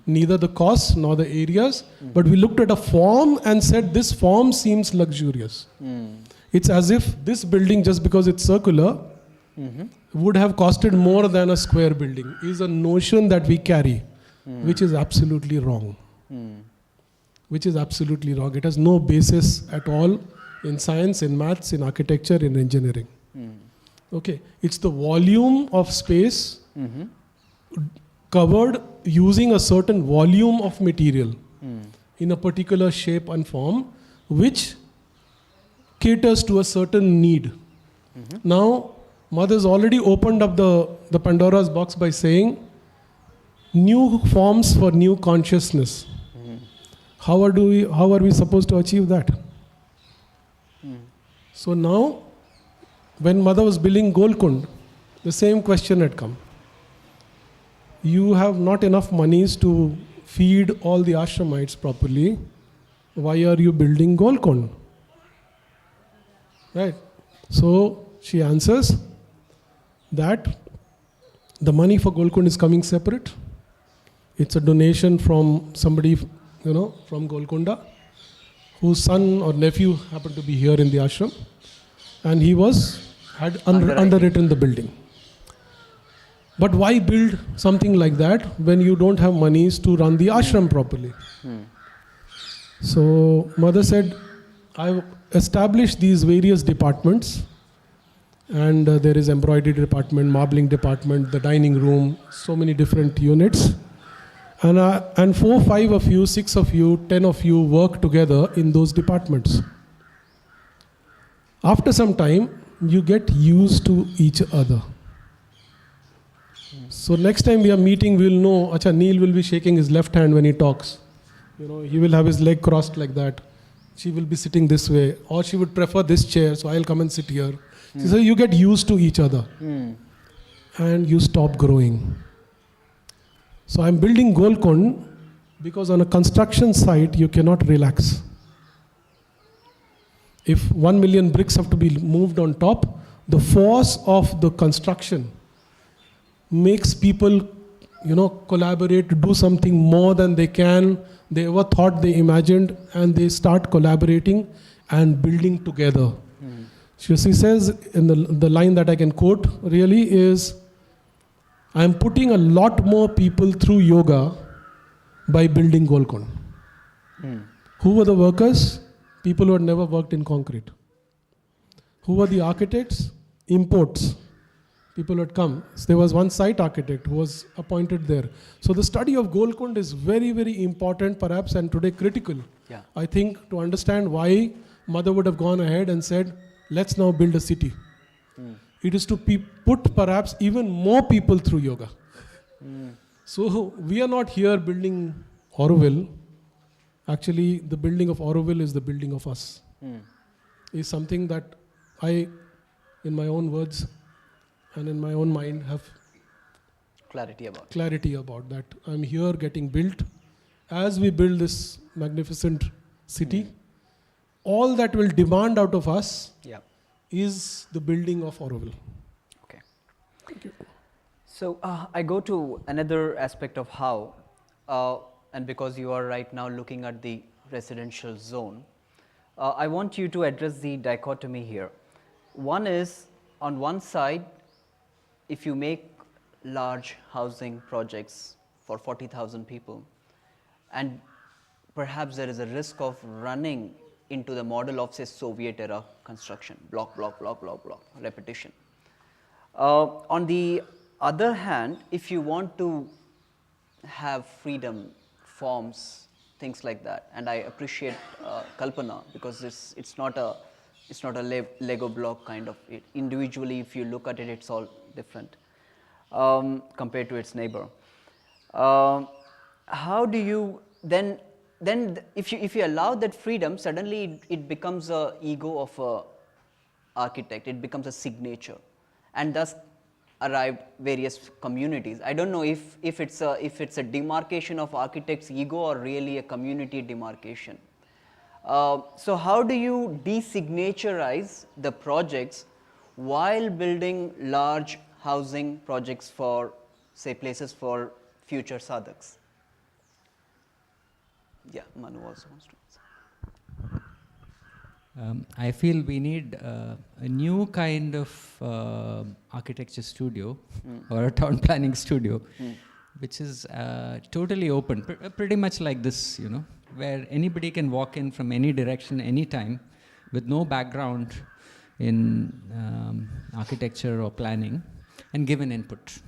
Speaker 3: Neither the costs nor the areas, but we looked at a form and said this form seems luxurious. It's as if this building, just because it's circular, would have costed more than a square building, is a notion that we carry, which is absolutely wrong. Which is absolutely wrong. It has no basis at all in science, in maths, in architecture, in engineering. Okay, it's the volume of space covered using a certain volume of material in a particular shape and form, which caters to a certain need. Now, Mother's already opened up the Pandora's box by saying, new forms for new consciousness. How are we supposed to achieve that? So now, when Mother was building Golconda, the same question had come. You have not enough monies to feed all the ashramites properly. Why are you building Golconda? Right? So she answers that the money for Golconda is coming separate. It's a donation from somebody, from Golconda, whose son or nephew happened to be here in the ashram, and he had underwritten the building. But why build something like that when you don't have monies to run the ashram properly? So Mother said, I've established these various departments, and there is embroidery department, marbling department, the dining room, so many different units. And 4, 5 of you, 6 of you, 10 of you work together in those departments. After some time, you get used to each other. So next time we are meeting, we'll know, Neil will be shaking his left hand when he talks. He will have his leg crossed like that. She will be sitting this way, or she would prefer this chair, so I'll come and sit here. So you get used to each other, and you stop growing. So I'm building Golconda because on a construction site, you cannot relax. If 1 million bricks have to be moved on top, the force of the construction makes people, collaborate to do something more than they ever thought they imagined, and they start collaborating and building together. She says, in the line that I can quote really is, I'm putting a lot more people through yoga by building Golconda. Who were the workers? People who had never worked in concrete. Who were the architects? Imports. People had come. So there was one site architect who was appointed there. So the study of Golconda is very, very important perhaps, and today critical.
Speaker 2: Yeah.
Speaker 3: I think to understand why Mother would have gone ahead and said, let's now build a city. It is to put perhaps even more people through yoga. So we are not here building Auroville. Actually, the building of Auroville is the building of us. Is something that I, in my own words and in my own mind, have clarity about that. I'm here getting built. As we build this magnificent city, all that will demand out of us
Speaker 2: Yeah.
Speaker 3: is the building of Auroville.
Speaker 2: Okay. So I go to another aspect of how, and because you are right now looking at the residential zone, I want you to address the dichotomy here. One is, on one side, if you make large housing projects for 40,000 people, and perhaps there is a risk of running into the model of, say, Soviet era construction, block, block, block, block, block, repetition. On the other hand, if you want to have freedom, forms, things like that, and I appreciate Kalpana, because it's not a Lego block kind of it. Individually, if you look at it, it's all different compared to its neighbor. How do you then if you allow that freedom, suddenly it becomes a ego of a architect. It becomes a signature, and thus arrived various communities. I don't know if it's a demarcation of architect's ego or really a community demarcation. So how do you designaturize the projects while building large housing projects for, say, places for future sadhaks? Yeah, Manu also wants to answer.
Speaker 4: I feel we need a new kind of architecture studio or a town planning studio, which is totally open, pretty much like this, you know, where anybody can walk in from any direction, anytime, with no background in architecture or planning, and give an input.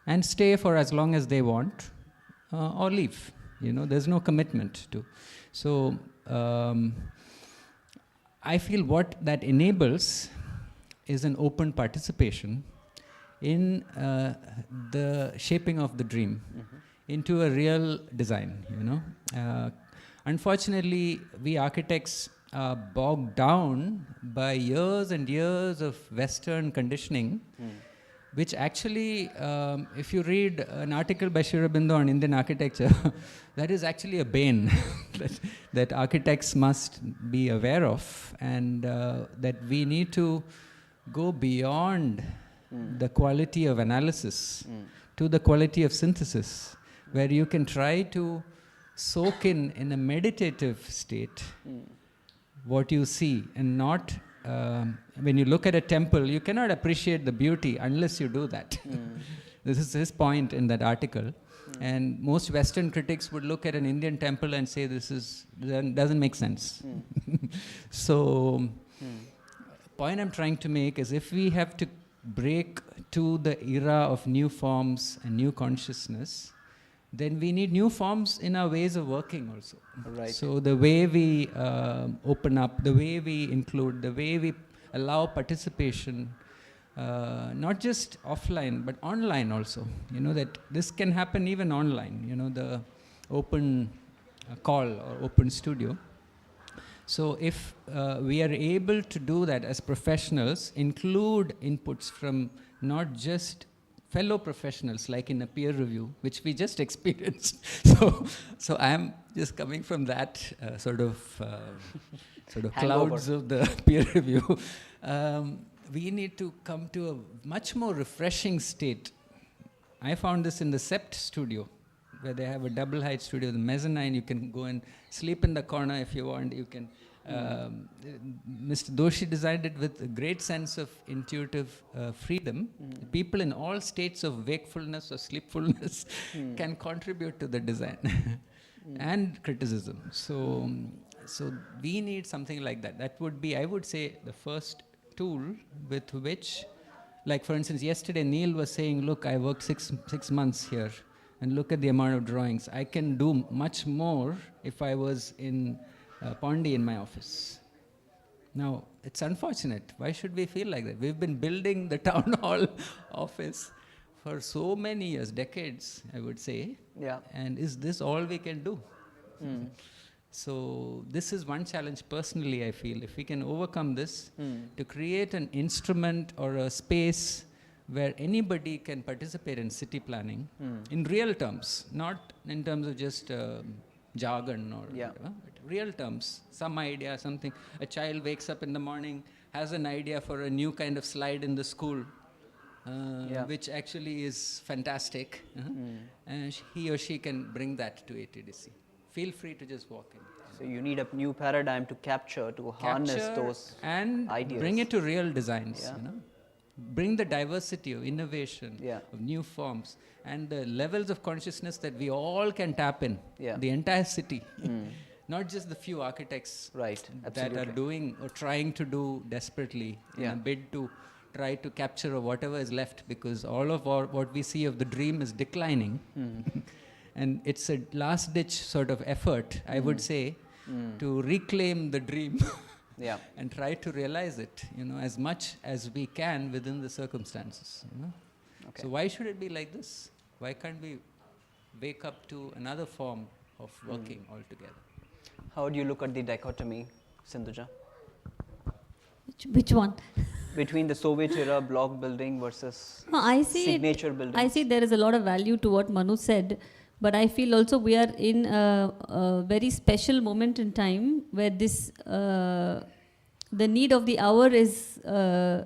Speaker 4: And stay for as long as they want, or leave. You know, there's no commitment to. So I feel what that enables is an open participation in the shaping of the dream into a real design, you know. Unfortunately, we architects are bogged down by years and years of Western conditioning, which actually, if you read an article by Sri Aurobindo on Indian architecture, that is actually a bane that architects must be aware of, and that we need to go beyond the quality of analysis to the quality of synthesis, where you can try to soak in a meditative state what you see, and not when you look at a temple, you cannot appreciate the beauty unless you do that. This is his point in that article. And most Western critics would look at an Indian temple and say this doesn't make sense. So, point I'm trying to make is, if we have to break to the era of new forms and new consciousness, then we need new forms in our ways of working also.
Speaker 2: Right.
Speaker 4: So the way we open up, the way we include, the way we allow participation, not just offline but online also. You know, that this can happen even online, you know, the open call or open studio. So if we are able to do that as professionals, include inputs from not just fellow professionals, like in a peer review, which we just experienced. So I am just coming from that sort of clouds of the peer review. We need to come to a much more refreshing state. I found this in the Sept studio, where they have a double height studio, the mezzanine. You can go and sleep in the corner if you want. You can. Mr. Doshi designed it with a great sense of intuitive freedom. People in all states of wakefulness or sleepfulness can contribute to the design and criticism. So we need something like that. That would be, I would say, the first tool with which, like for instance, yesterday Neil was saying, look, I worked six months here, and look at the amount of drawings. I can do much more if I was in Pondy in my office. Now, it's unfortunate. Why should we feel like that? We've been building the town hall office for so many years, decades, I would say.
Speaker 2: Yeah.
Speaker 4: And is this all we can do? So this is one challenge personally, I feel. If we can overcome this, to create an instrument or a space where anybody can participate in city planning in real terms, not in terms of just jargon or
Speaker 2: Yeah.
Speaker 4: whatever. But real terms, some idea, something. A child wakes up in the morning, has an idea for a new kind of slide in the school, which actually is fantastic. And he or she can bring that to ATDC. Feel free to just walk in.
Speaker 2: So you need a new paradigm to capture, to harness
Speaker 4: Capture
Speaker 2: those
Speaker 4: and
Speaker 2: ideas.
Speaker 4: bring it to real designs.
Speaker 2: Yeah.
Speaker 4: You know? Bring the diversity of innovation,
Speaker 2: Yeah.
Speaker 4: of new forms, and the levels of consciousness that we all can tap in.
Speaker 2: Yeah.
Speaker 4: The entire city, not just the few architects
Speaker 2: Right,
Speaker 4: that
Speaker 2: absolutely.
Speaker 4: are doing or trying to do desperately in
Speaker 2: Yeah.
Speaker 4: a bid to try to capture whatever is left, because all of what we see of the dream is declining. And it's a last ditch sort of effort, I would say, to reclaim the dream
Speaker 2: Yeah.
Speaker 4: and try to realize it, as much as we can within the circumstances.
Speaker 2: Okay.
Speaker 4: So why should it be like this? Why can't we wake up to another form of working altogether?
Speaker 2: How do you look at the dichotomy, Sindhuja,
Speaker 1: Which one?
Speaker 2: between the Soviet era block building versus
Speaker 1: No, I see
Speaker 2: signature buildings?
Speaker 1: I see there is a lot of value to what Manu said, but I feel also we are in a very special moment in time where this the need of the hour is a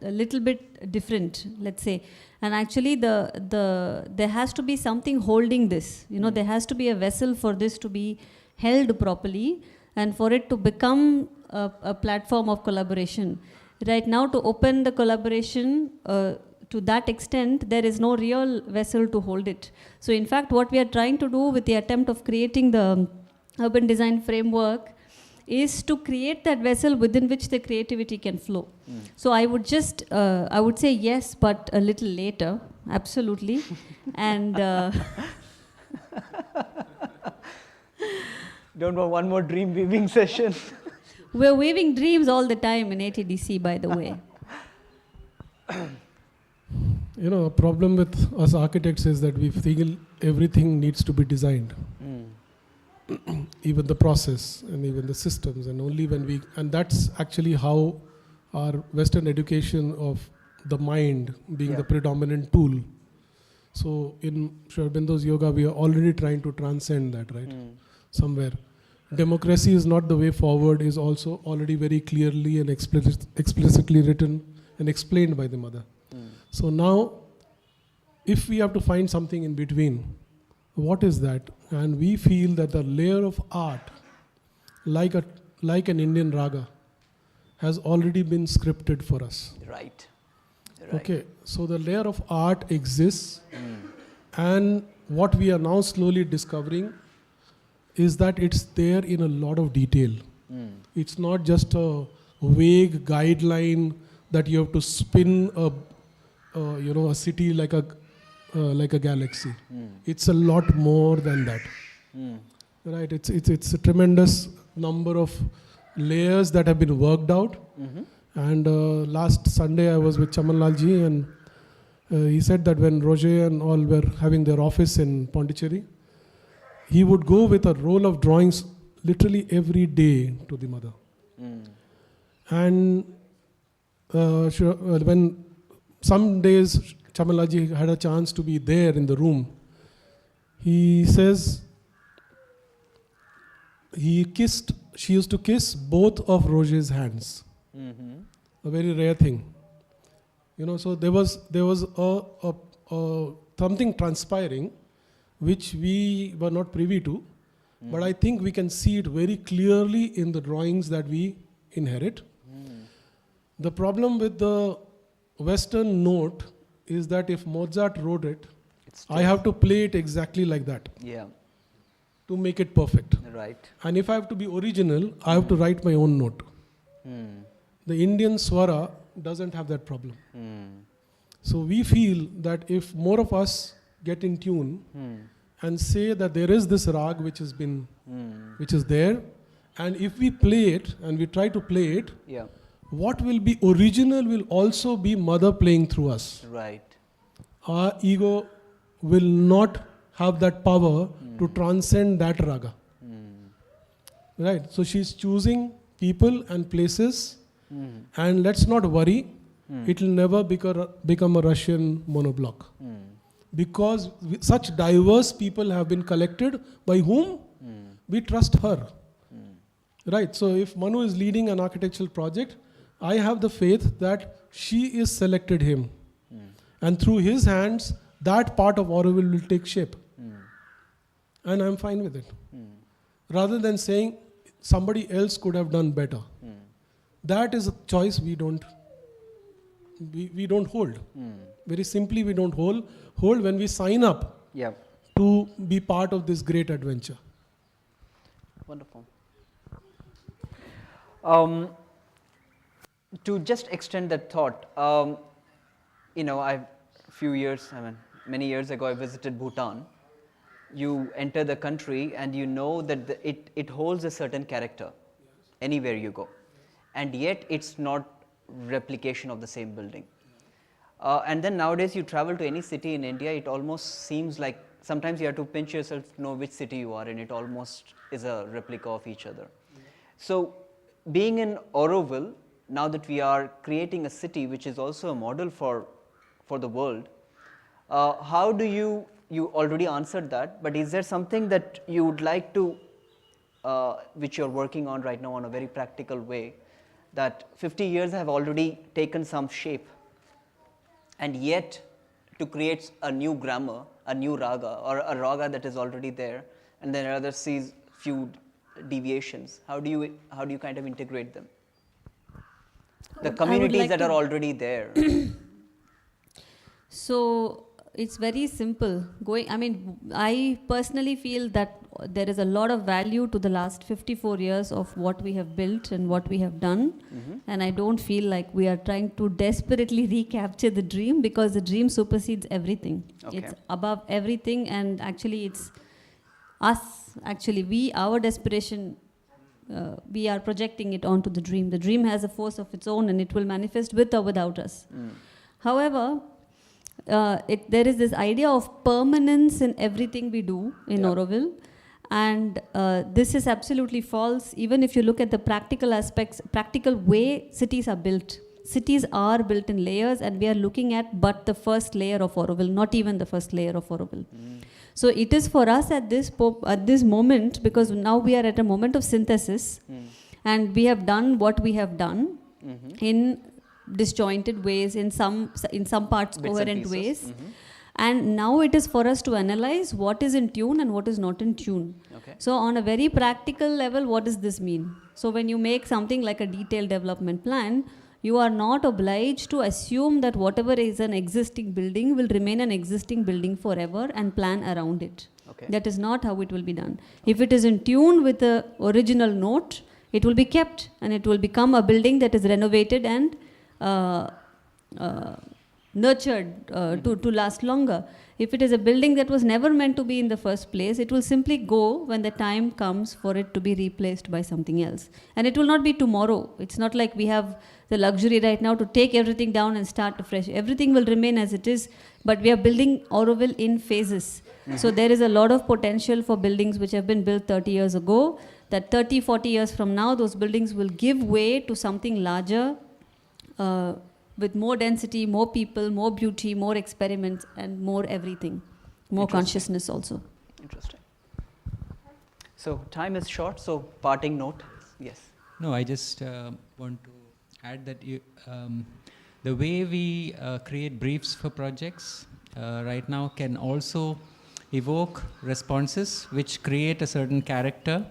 Speaker 1: little bit different, let's say. And actually, there has to be something holding this. There has to be a vessel for this to be held properly, and for it to become a platform of collaboration. Right now, to open the collaboration to that extent, there is no real vessel to hold it. So in fact, what we are trying to do with the attempt of creating the urban design framework is to create that vessel within which the creativity can flow. So I would I would say yes, but a little later, absolutely. And
Speaker 2: Don't want one more dream weaving session.
Speaker 1: we're weaving dreams all the time in ATDC, by the way.
Speaker 3: A problem with us architects is that we feel everything needs to be designed. Even the process and even the systems, and that's actually how our Western education of the mind being the predominant tool. So in Sri Aurobindo's yoga, we are already trying to transcend that, right? Somewhere. Democracy is not the way forward is also already very clearly and explicitly written and explained by the mother. So now, if we have to find something in between, what is that? And we feel that the layer of art, like an Indian raga, has already been scripted for us.
Speaker 2: Right.
Speaker 3: Okay, so the layer of art exists, and what we are now slowly discovering is that it's there in a lot of detail. It's not just a vague guideline that you have to spin a city like a galaxy. It's a lot more than that. Right? It's a tremendous number of layers that have been worked out. And last Sunday I was with Chamanlal ji, and he said that when Roger and all were having their office in Pondicherry, he would go with a roll of drawings literally every day to the mother. And when some days Chamanlal ji had a chance to be there in the room, he says she used to kiss both of Roger's hands. A very rare thing. So there was a something transpiring which we were not privy to, but I think we can see it very clearly in the drawings that we inherit. The problem with the Western note is that if Mozart wrote it, I have to play it exactly like that.
Speaker 2: Yeah.
Speaker 3: To make it perfect.
Speaker 2: Right.
Speaker 3: And if I have to be original, I have to write my own note. The Indian swara doesn't have that problem. So we feel that if more of us get in tune and say that there is this rag which has been, which is there, and if we play it and we try to play it, what will be original will also be mother playing through us.
Speaker 2: Right.
Speaker 3: Our ego will not have that power to transcend that raga. Right. So she's choosing people and places, and let's not worry, it will never become a Russian monoblock. because such diverse people have been collected by whom we trust her. Right, so if Manu is leading an architectural project, I have the faith that she is selected him. And through his hands, that part of Auroville will take shape. And I'm fine with it. Rather than saying somebody else could have done better. That is a choice we don't hold. Very simply, we don't hold when we sign up to be part of this great adventure.
Speaker 2: Wonderful. To just extend that thought, many years ago I visited Bhutan. You enter the country and you know that it holds a certain character anywhere you go. And yet it's not replication of the same building. And then nowadays you travel to any city in India, it almost seems like sometimes you have to pinch yourself to know which city you are in. It almost is a replica of each other. So being in Auroville, now that we are creating a city which is also a model for the world, how do you already answered that, but is there something that you would like to, which you're working on right now on a very practical way, that 50 years have already taken some shape, and yet to create a new grammar, a new raga, or a raga that is already there, and then another sees few deviations, how do you kind of integrate them? The communities that are already there.
Speaker 1: So it's very simple. I personally feel that there is a lot of value to the last 54 years of what we have built and what we have done. And I don't feel like we are trying to desperately recapture the dream, because the dream supersedes everything. Okay. It's above everything, and actually it's us. Actually, our desperation, we are projecting it onto the dream. The dream has a force of its own, and it will manifest with or without us. However, there is this idea of permanence in everything we do in Auroville, and this is absolutely false. Even if you look at the practical aspects, practical way cities are built. Cities are built in layers, and we are looking at but the first layer of Auroville, not even the first layer of Auroville. So it is for us at this moment, because now we are at a moment of synthesis, and we have done what we have done in disjointed ways, in some parts coherent ways. And now it is for us to analyze what is in tune and what is not in tune. Okay. So on a very practical level, what does this mean? So when you make something like a detailed development plan, you are not obliged to assume that whatever is an existing building will remain an existing building forever and plan around it. Okay. That is not how it will be done. If it is in tune with the original note, it will be kept, and it will become a building that is renovated and nurtured to last longer. If it is a building that was never meant to be in the first place, it will simply go when the time comes for it to be replaced by something else. And it will not be tomorrow. It's not like we have the luxury right now to take everything down and start afresh. Everything will remain as it is, but we are building Auroville in phases. So there is a lot of potential for buildings which have been built 30 years ago, that 30, 40 years from now, those buildings will give way to something larger, with more density, more people, more beauty, more experiments, and more everything, more consciousness also.
Speaker 2: Interesting. So time is short, so parting note, yes.
Speaker 4: No, I just want to add that the way we create briefs for projects right now can also evoke responses which create a certain character,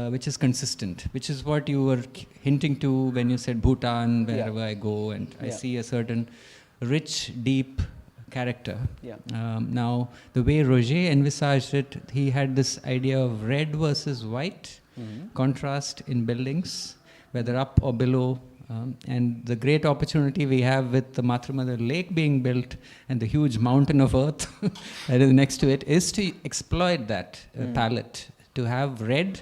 Speaker 4: which is consistent, which is what you were hinting to when you said Bhutan, wherever I go, and I see a certain rich, deep character. Now, the way Roger envisaged it, he had this idea of red versus white, contrast in buildings, whether up or below. And the great opportunity we have with the Matramada Lake being built and the huge mountain of earth that is next to it is to exploit that palette, to have red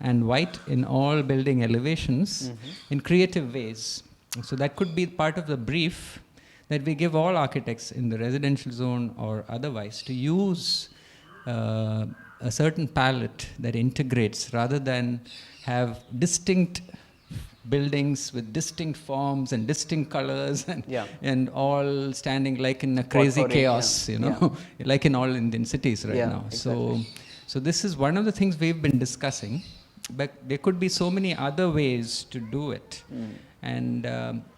Speaker 4: and white in all building elevations in creative ways. So that could be part of the brief that we give all architects in the residential zone or otherwise to use a certain palette that integrates rather than have distinct buildings with distinct forms and distinct colors and,
Speaker 2: Yeah.
Speaker 4: and all standing like in a crazy
Speaker 2: Potpourri,
Speaker 4: chaos,
Speaker 2: yeah.
Speaker 4: you know, like in all Indian cities right
Speaker 2: Yeah,
Speaker 4: now.
Speaker 2: exactly.
Speaker 4: So this is one of the things we've been discussing, but there could be so many other ways to do it. And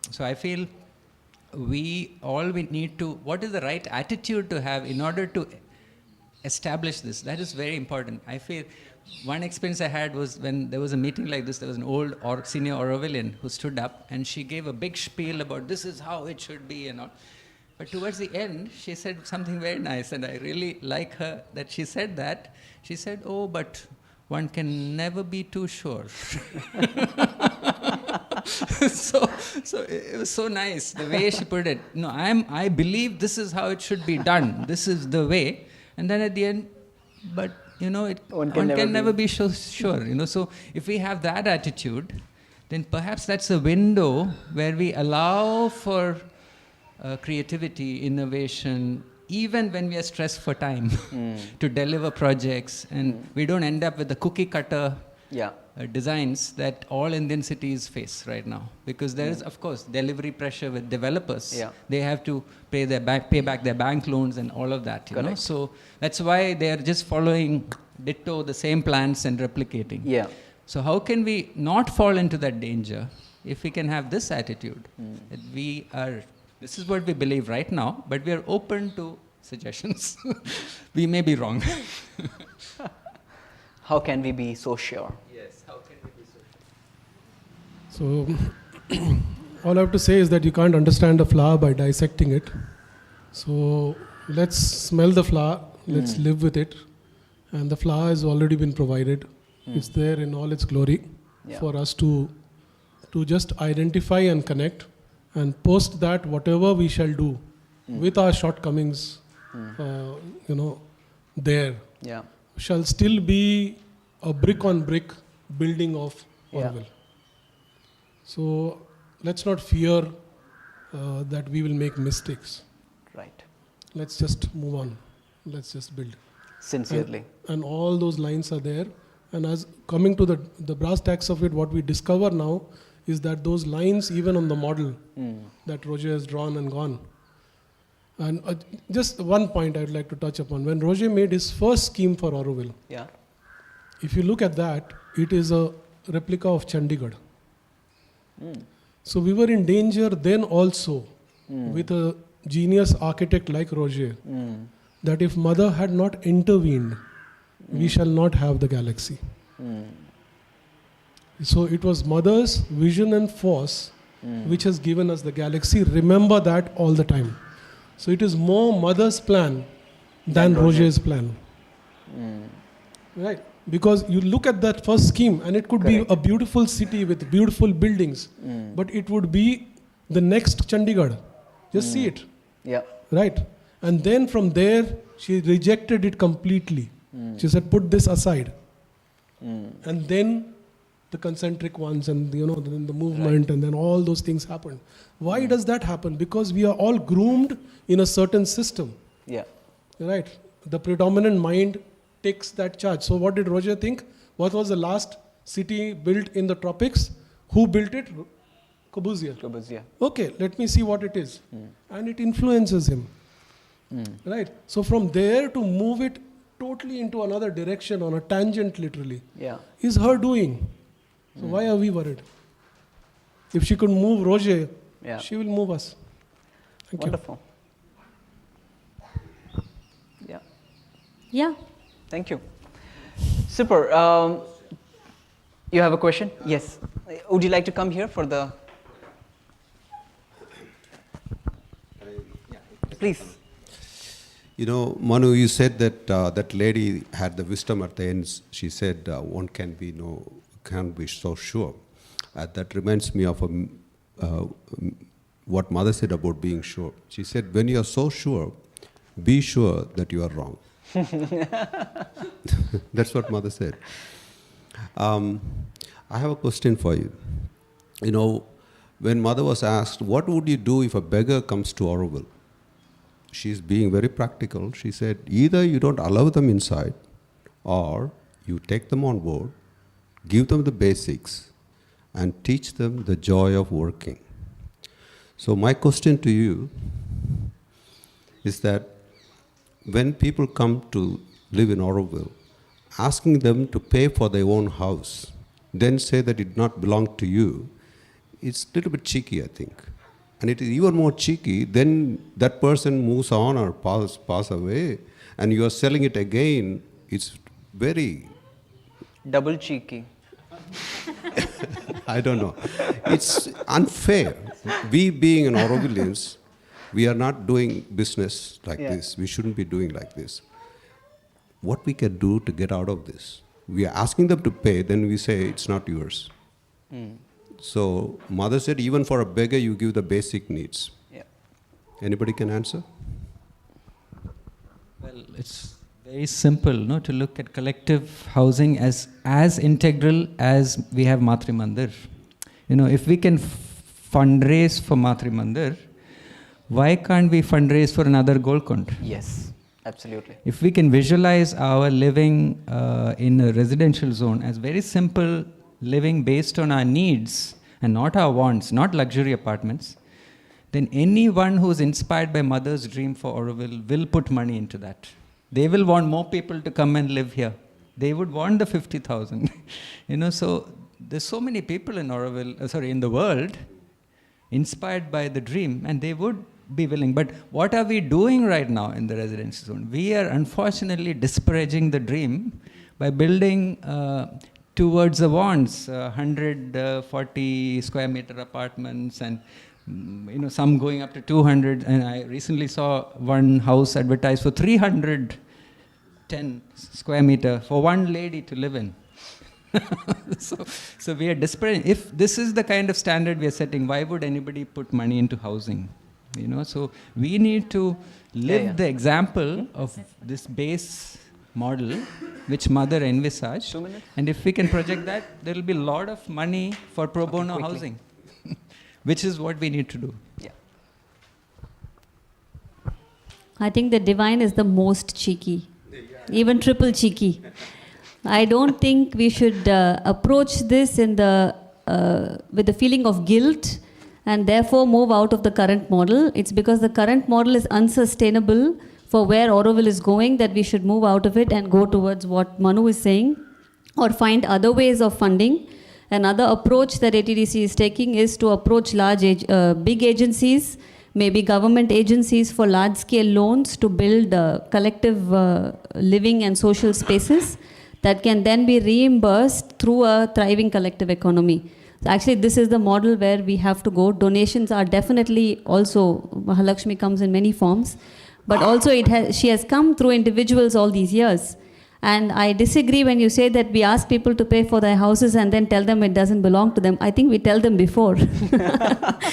Speaker 4: so I feel we need to, what is the right attitude to have in order to establish this? That is very important. I feel one experience I had was when there was a meeting like this, there was an old or senior Orwellian who stood up and she gave a big spiel about this is how it should be and all. But towards the end, she said something very nice, and I really like her that she said that. She said, "Oh, but one can never be too sure." so it was so nice the way she put it. No, I believe this is how it should be done. This is the way. And then at the end, but you know, one can never be so sure. You know, so if we have that attitude, then perhaps that's a window where we allow for creativity, innovation, even when we are stressed for time to deliver projects, and we don't end up with the cookie cutter designs that all Indian cities face right now, because there is, of course, delivery pressure with developers. They have to pay back their bank loans and all of that. You know? So that's why they are just following ditto the same plans and replicating. So how can we not fall into that danger if we can have this attitude that we are, this is what we believe right now, but we are open to suggestions. We may be wrong.
Speaker 2: How can we be so sure?
Speaker 4: Yes, how can we be so sure?
Speaker 3: So all I have to say is that you can't understand a flower by dissecting it. So let's smell the flower, let's live with it. And the flower has already been provided. It's there in all its glory for us to just identify and connect, and post that whatever we shall do with our shortcomings, there shall still be a brick on brick building of Orwell. So let's not fear that we will make mistakes.
Speaker 2: Right.
Speaker 3: Let's just move on. Let's just build.
Speaker 2: Sincerely.
Speaker 3: And all those lines are there. And as coming to the brass tacks of it, what we discover now is that those lines, even on the model that Roger has drawn and gone. And just one point I would like to touch upon. When Roger made his first scheme for Auroville, if you look at that, it is a replica of Chandigarh. So we were in danger then also with a genius architect like Roger, that if Mother had not intervened, we shall not have the galaxy. So it was Mother's vision and force which has given us the galaxy. Remember that all the time. So it is more Mother's plan than Roger's plan. Right? Because you look at that first scheme and it could be a beautiful city with beautiful buildings, but it would be the next Chandigarh. Just see it. Right? And then from there, she rejected it completely. She said, put this aside. And then the concentric ones and then the movement and then all those things happened. Why does that happen? Because we are all groomed in a certain system. Right? The predominant mind takes that charge. So what did Roger think? What was the last city built in the tropics? Who built it? Corbusier. Okay, let me see what it is. And it influences him. Right? So from there to move it totally into another direction, on a tangent literally, is her doing. So why are we worried? If she could move Roger, she will move us.
Speaker 2: Wonderful.
Speaker 1: Yeah.
Speaker 2: Thank you. Super. You have a question? Yes. Would you like to come here for the... Please.
Speaker 6: You know, Manu, you said that that lady had the wisdom at the end. She said, one can't be so sure. That reminds me of what Mother said about being sure. She said, when you are so sure, be sure that you are wrong. That's what Mother said. I have a question for you. You know, when Mother was asked, what would you do if a beggar comes to Auroville? She's being very practical. She said, either you don't allow them inside, or you take them on board, give them the basics, and teach them the joy of working. So my question to you is that when people come to live in Auroville, asking them to pay for their own house, then say that it did not belong to you, it's a little bit cheeky, I think. And it is even more cheeky then that person moves on or pass away, and you are selling it again. It's very...
Speaker 2: Double cheeky.
Speaker 6: I don't know. It's unfair. We being an Aurovillians, we are not doing business like this. We shouldn't be doing like this. What we can do to get out of this? We are asking them to pay, then we say it's not yours. So mother said, even for a beggar, you give the basic needs.
Speaker 2: Yeah.
Speaker 6: Anybody can answer?
Speaker 4: Well, it's very simple, no, to look at collective housing as integral as we have Matri Mandir. You know, if we can fundraise for Matri Mandir, why can't we fundraise for another Golkund?
Speaker 2: Yes, absolutely.
Speaker 4: If we can visualize our living in a residential zone as very simple living based on our needs and not our wants, not luxury apartments, then anyone who's inspired by mother's dream for Auroville will put money into that. They will want more people to come and live here. They would want the 50,000. You know, so there's so many people in Auroville, in the world, inspired by the dream, and they would be willing. But what are we doing right now in the residential zone? We are unfortunately disparaging the dream by building towards the wants, 140 square meter apartments, and you know, some going up to 200. And I recently saw one house advertised for 310 square meter for one lady to live in. So we are disparaging. If this is the kind of standard we are setting, why would anybody put money into housing? You know, so we need to live the example of this base model which mother envisaged, and if we can project that, there will be a lot of money for pro bono housing, which is what we need to do.
Speaker 2: Yeah.
Speaker 1: I think the divine is the most cheeky, even triple cheeky. I don't think we should approach this in the with the feeling of guilt and therefore move out of the current model. It's because the current model is unsustainable for where Auroville is going that we should move out of it and go towards what Manu is saying, or find other ways of funding. Another approach that ATDC is taking is to approach big agencies, maybe government agencies, for large-scale loans to build collective living and social spaces that can then be reimbursed through a thriving collective economy. So actually, this is the model where we have to go. Donations are definitely also, Mahalakshmi comes in many forms, but also she has come through individuals all these years. And I disagree when you say that we ask people to pay for their houses and then tell them it doesn't belong to them. I think we tell them before.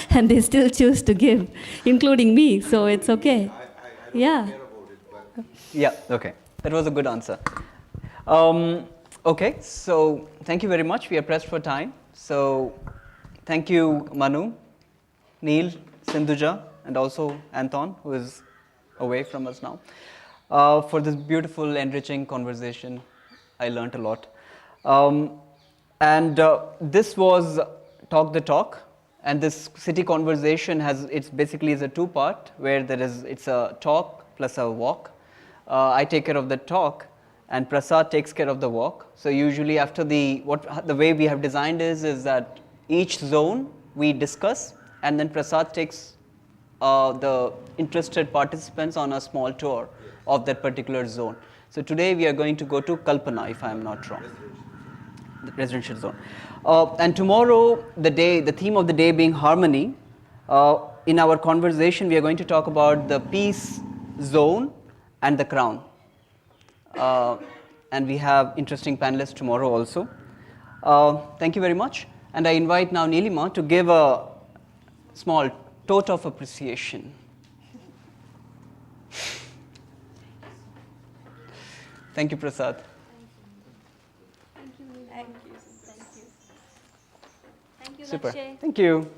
Speaker 1: And they still choose to give, including me. So it's okay. Yeah.
Speaker 2: Yeah, okay. That was a good answer. Okay, so thank you very much. We are pressed for time. So thank you, Manu, Neil, Sindhuja, and also Anton, who is away from us now, for this beautiful, enriching conversation. I learned a lot. This was Talk the Talk, and this city conversation it's basically is a two-part, where it's a talk plus a walk. I take care of the talk, and Prasad takes care of the walk. So usually after the way we have designed is that each zone we discuss, and then Prasad takes the interested participants on a small tour of that particular zone. So today we are going to go to Kalpana, if I am not wrong, the residential zone. And tomorrow, the theme of the day being harmony, in our conversation we are going to talk about the peace zone and the crown. And we have interesting panelists tomorrow also. Thank you very much. And I invite now Nilima to give a small toast of appreciation. Thank you, Prasad.
Speaker 1: Thank you. Thank you. Thank you.
Speaker 2: Super.
Speaker 1: Lakshay.
Speaker 2: Thank you.